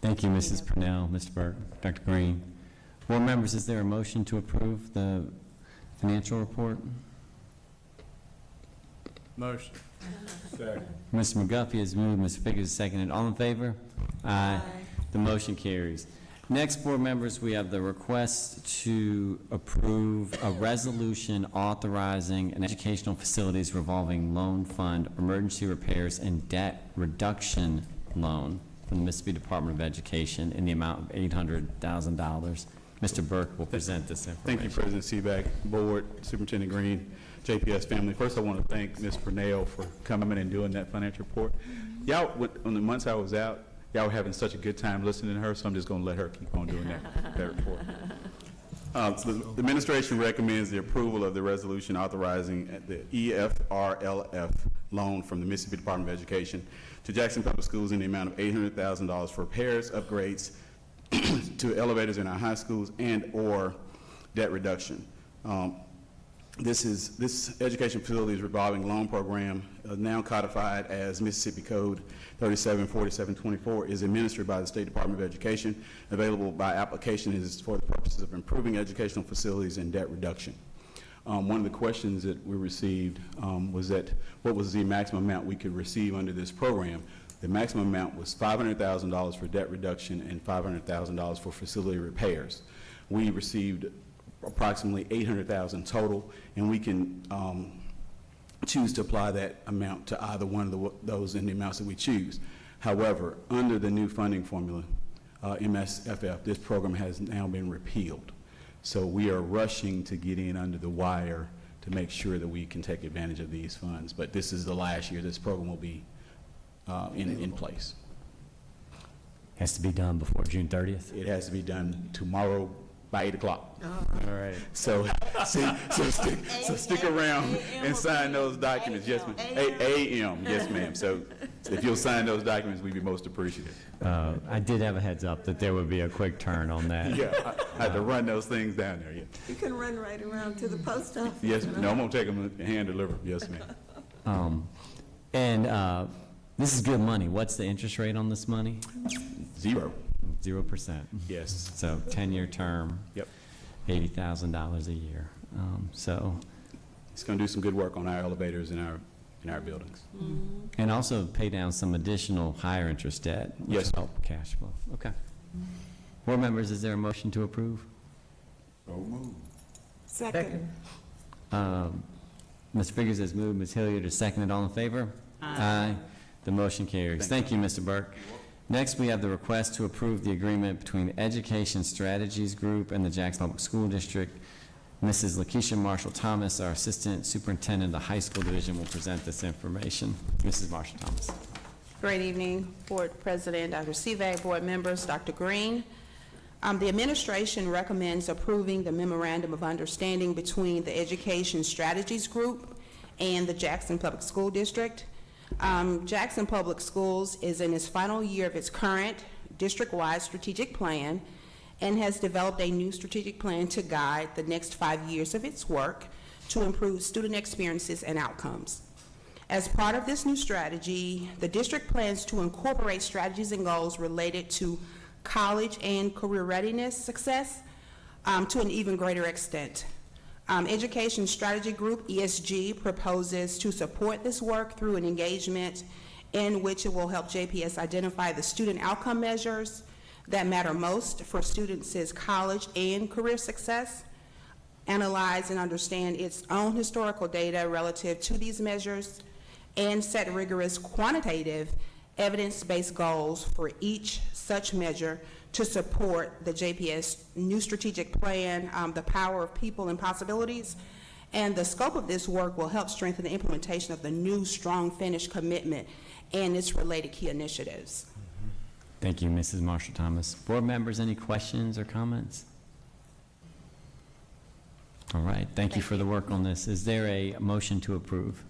Thank you, Mrs. Purnell, Mr. Burke, Dr. Green. Board members, is there a motion to approve the financial report? Motion. Second. Mr. McGuffey has moved, Mr. Figgins has seconded. All in favor? Aye. The motion carries. Next, board members, we have the request to approve a resolution authorizing an educational facilities revolving loan fund emergency repairs and debt reduction loan from the Mississippi Department of Education in the amount of $800,000. Mr. Burke will present this information. Thank you, President Seaback, Board, Superintendent Green, JPS family. First, I want to thank Ms. Purnell for coming and doing that financial report. Y'all, on the months I was out, y'all were having such a good time listening to her, so I'm just going to let her keep on doing that report. So the administration recommends the approval of the resolution authorizing the EFRLF loan from the Mississippi Department of Education to Jackson Public Schools in the amount of $800,000 for repairs, upgrades to elevators in our high schools and/or debt reduction. This education facilities revolving loan program, now codified as Mississippi Code 374724, is administered by the State Department of Education. Available by application is for the purposes of improving educational facilities and debt reduction. One of the questions that we received was that what was the maximum amount we could receive under this program. The maximum amount was $500,000 for debt reduction and $500,000 for facility repairs. We received approximately $800,000 total, and we can choose to apply that amount to either one of those in the amounts that we choose. However, under the new funding formula, MSFF, this program has now been repealed. So we are rushing to get in under the wire to make sure that we can take advantage of these funds. But this is the last year this program will be in place. Has to be done before June 30th? It has to be done tomorrow by 8 o'clock. All right. So stick around and sign those documents. Yes, ma'am. 8 a.m. Yes, ma'am. So if you'll sign those documents, we'd be most appreciative. I did have a heads up that there would be a quick turn on that. Yeah, I had to run those things down there, yeah. You can run right around to the post office. Yes, no, I'm gonna take them and hand deliver. Yes, ma'am. And this is good money. What's the interest rate on this money? 0. 0%. Yes. So 10-year term. Yep. $80,000 a year. So, It's gonna do some good work on our elevators in our buildings. and also pay down some additional higher interest debt. Which Yes. help cash flow. Okay. Board members, is there a motion to approve? Second. Ms. Figurs has moved, Ms. Hilliard has seconded. All in favor? Aye. The motion carries. Thank you, Mr. Burke. Next, we have the request to approve the agreement between the Education Strategies Group and the Jackson Public School District. Mrs. Lakeisha Marshall-Thomas, our Assistant Superintendent of the High School Division, will present this information. Mrs. Marshall-Thomas. Great evening, Board President, Dr. Sivak, Board members, Dr. Green. The administration recommends approving the Memorandum of Understanding between the Education Strategies Group and the Jackson Public School District. Jackson Public Schools is in its final year of its current district-wide strategic plan and has developed a new strategic plan to guide the next 5 years of its work to improve student experiences and outcomes. As part of this new strategy, the district plans to incorporate strategies and goals related to college and career readiness success to an even greater extent. Education Strategy Group, ESG, proposes to support this work through an engagement in which it will help JPS identify the student outcome measures that matter most for students' college and career success, analyze and understand its own historical data relative to these measures, and set rigorous quantitative evidence-based goals for each such measure to support the JPS new strategic plan, the power of people and possibilities. And the scope of this work will help strengthen the implementation of the new Strong Finish commitment and its related key initiatives. Thank you, Mrs. Marshall-Thomas. Board members, any questions or comments? All right, thank you for the work on this. Is there a motion to approve?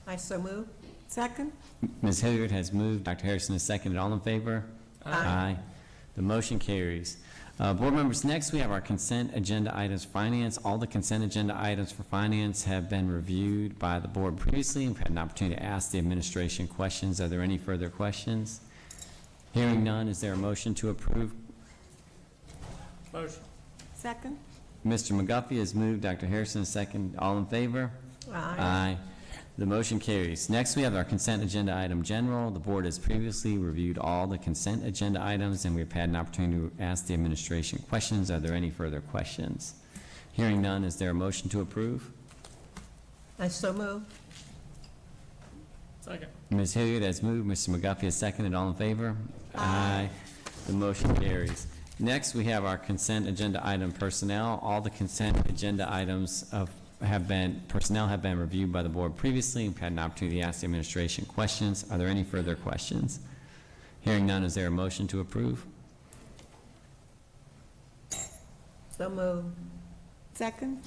I so move. Second. Ms. Hilliard has moved, Dr. Harrison has seconded. All in favor? Aye. The motion carries. Board members, next we have our consent agenda items, finance. All the consent agenda items for finance have been reviewed by the board previously. We've had an opportunity to ask the administration questions. Are there any further questions? Hearing none, is there a motion to approve? Motion. Second. Mr. McGuffey has moved, Dr. Harrison has seconded. All in favor? Aye. The motion carries. Next, we have our consent agenda item general. The board has previously reviewed all the consent agenda items, and we've had an opportunity to ask the administration questions. Are there any further questions? Hearing none, is there a motion to approve? I so move. Second. Ms. Hilliard has moved, Mr. McGuffey has seconded. All in favor? Aye. The motion carries. Next, we have our consent agenda item personnel. All the consent agenda items personnel have been reviewed by the board previously. We've had an opportunity to ask the administration questions. Are there any further questions? Hearing none, is there a motion to approve? So move. Second.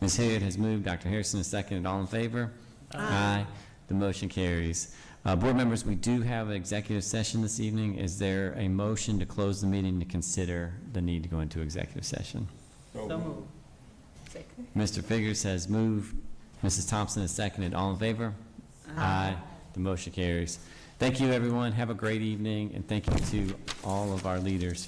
Ms. Hilliard has moved, Dr. Harrison has seconded. All in favor? Aye. The motion carries. Board members, we do have an executive session this evening. Is there a motion to close the meeting to consider the need to go into executive session? So move. Second. Mr. Figurs has moved. Mrs. Thompson has seconded. All in favor? Aye. The motion carries. Thank you, everyone. Have a great evening, and thank you to all of our leaders.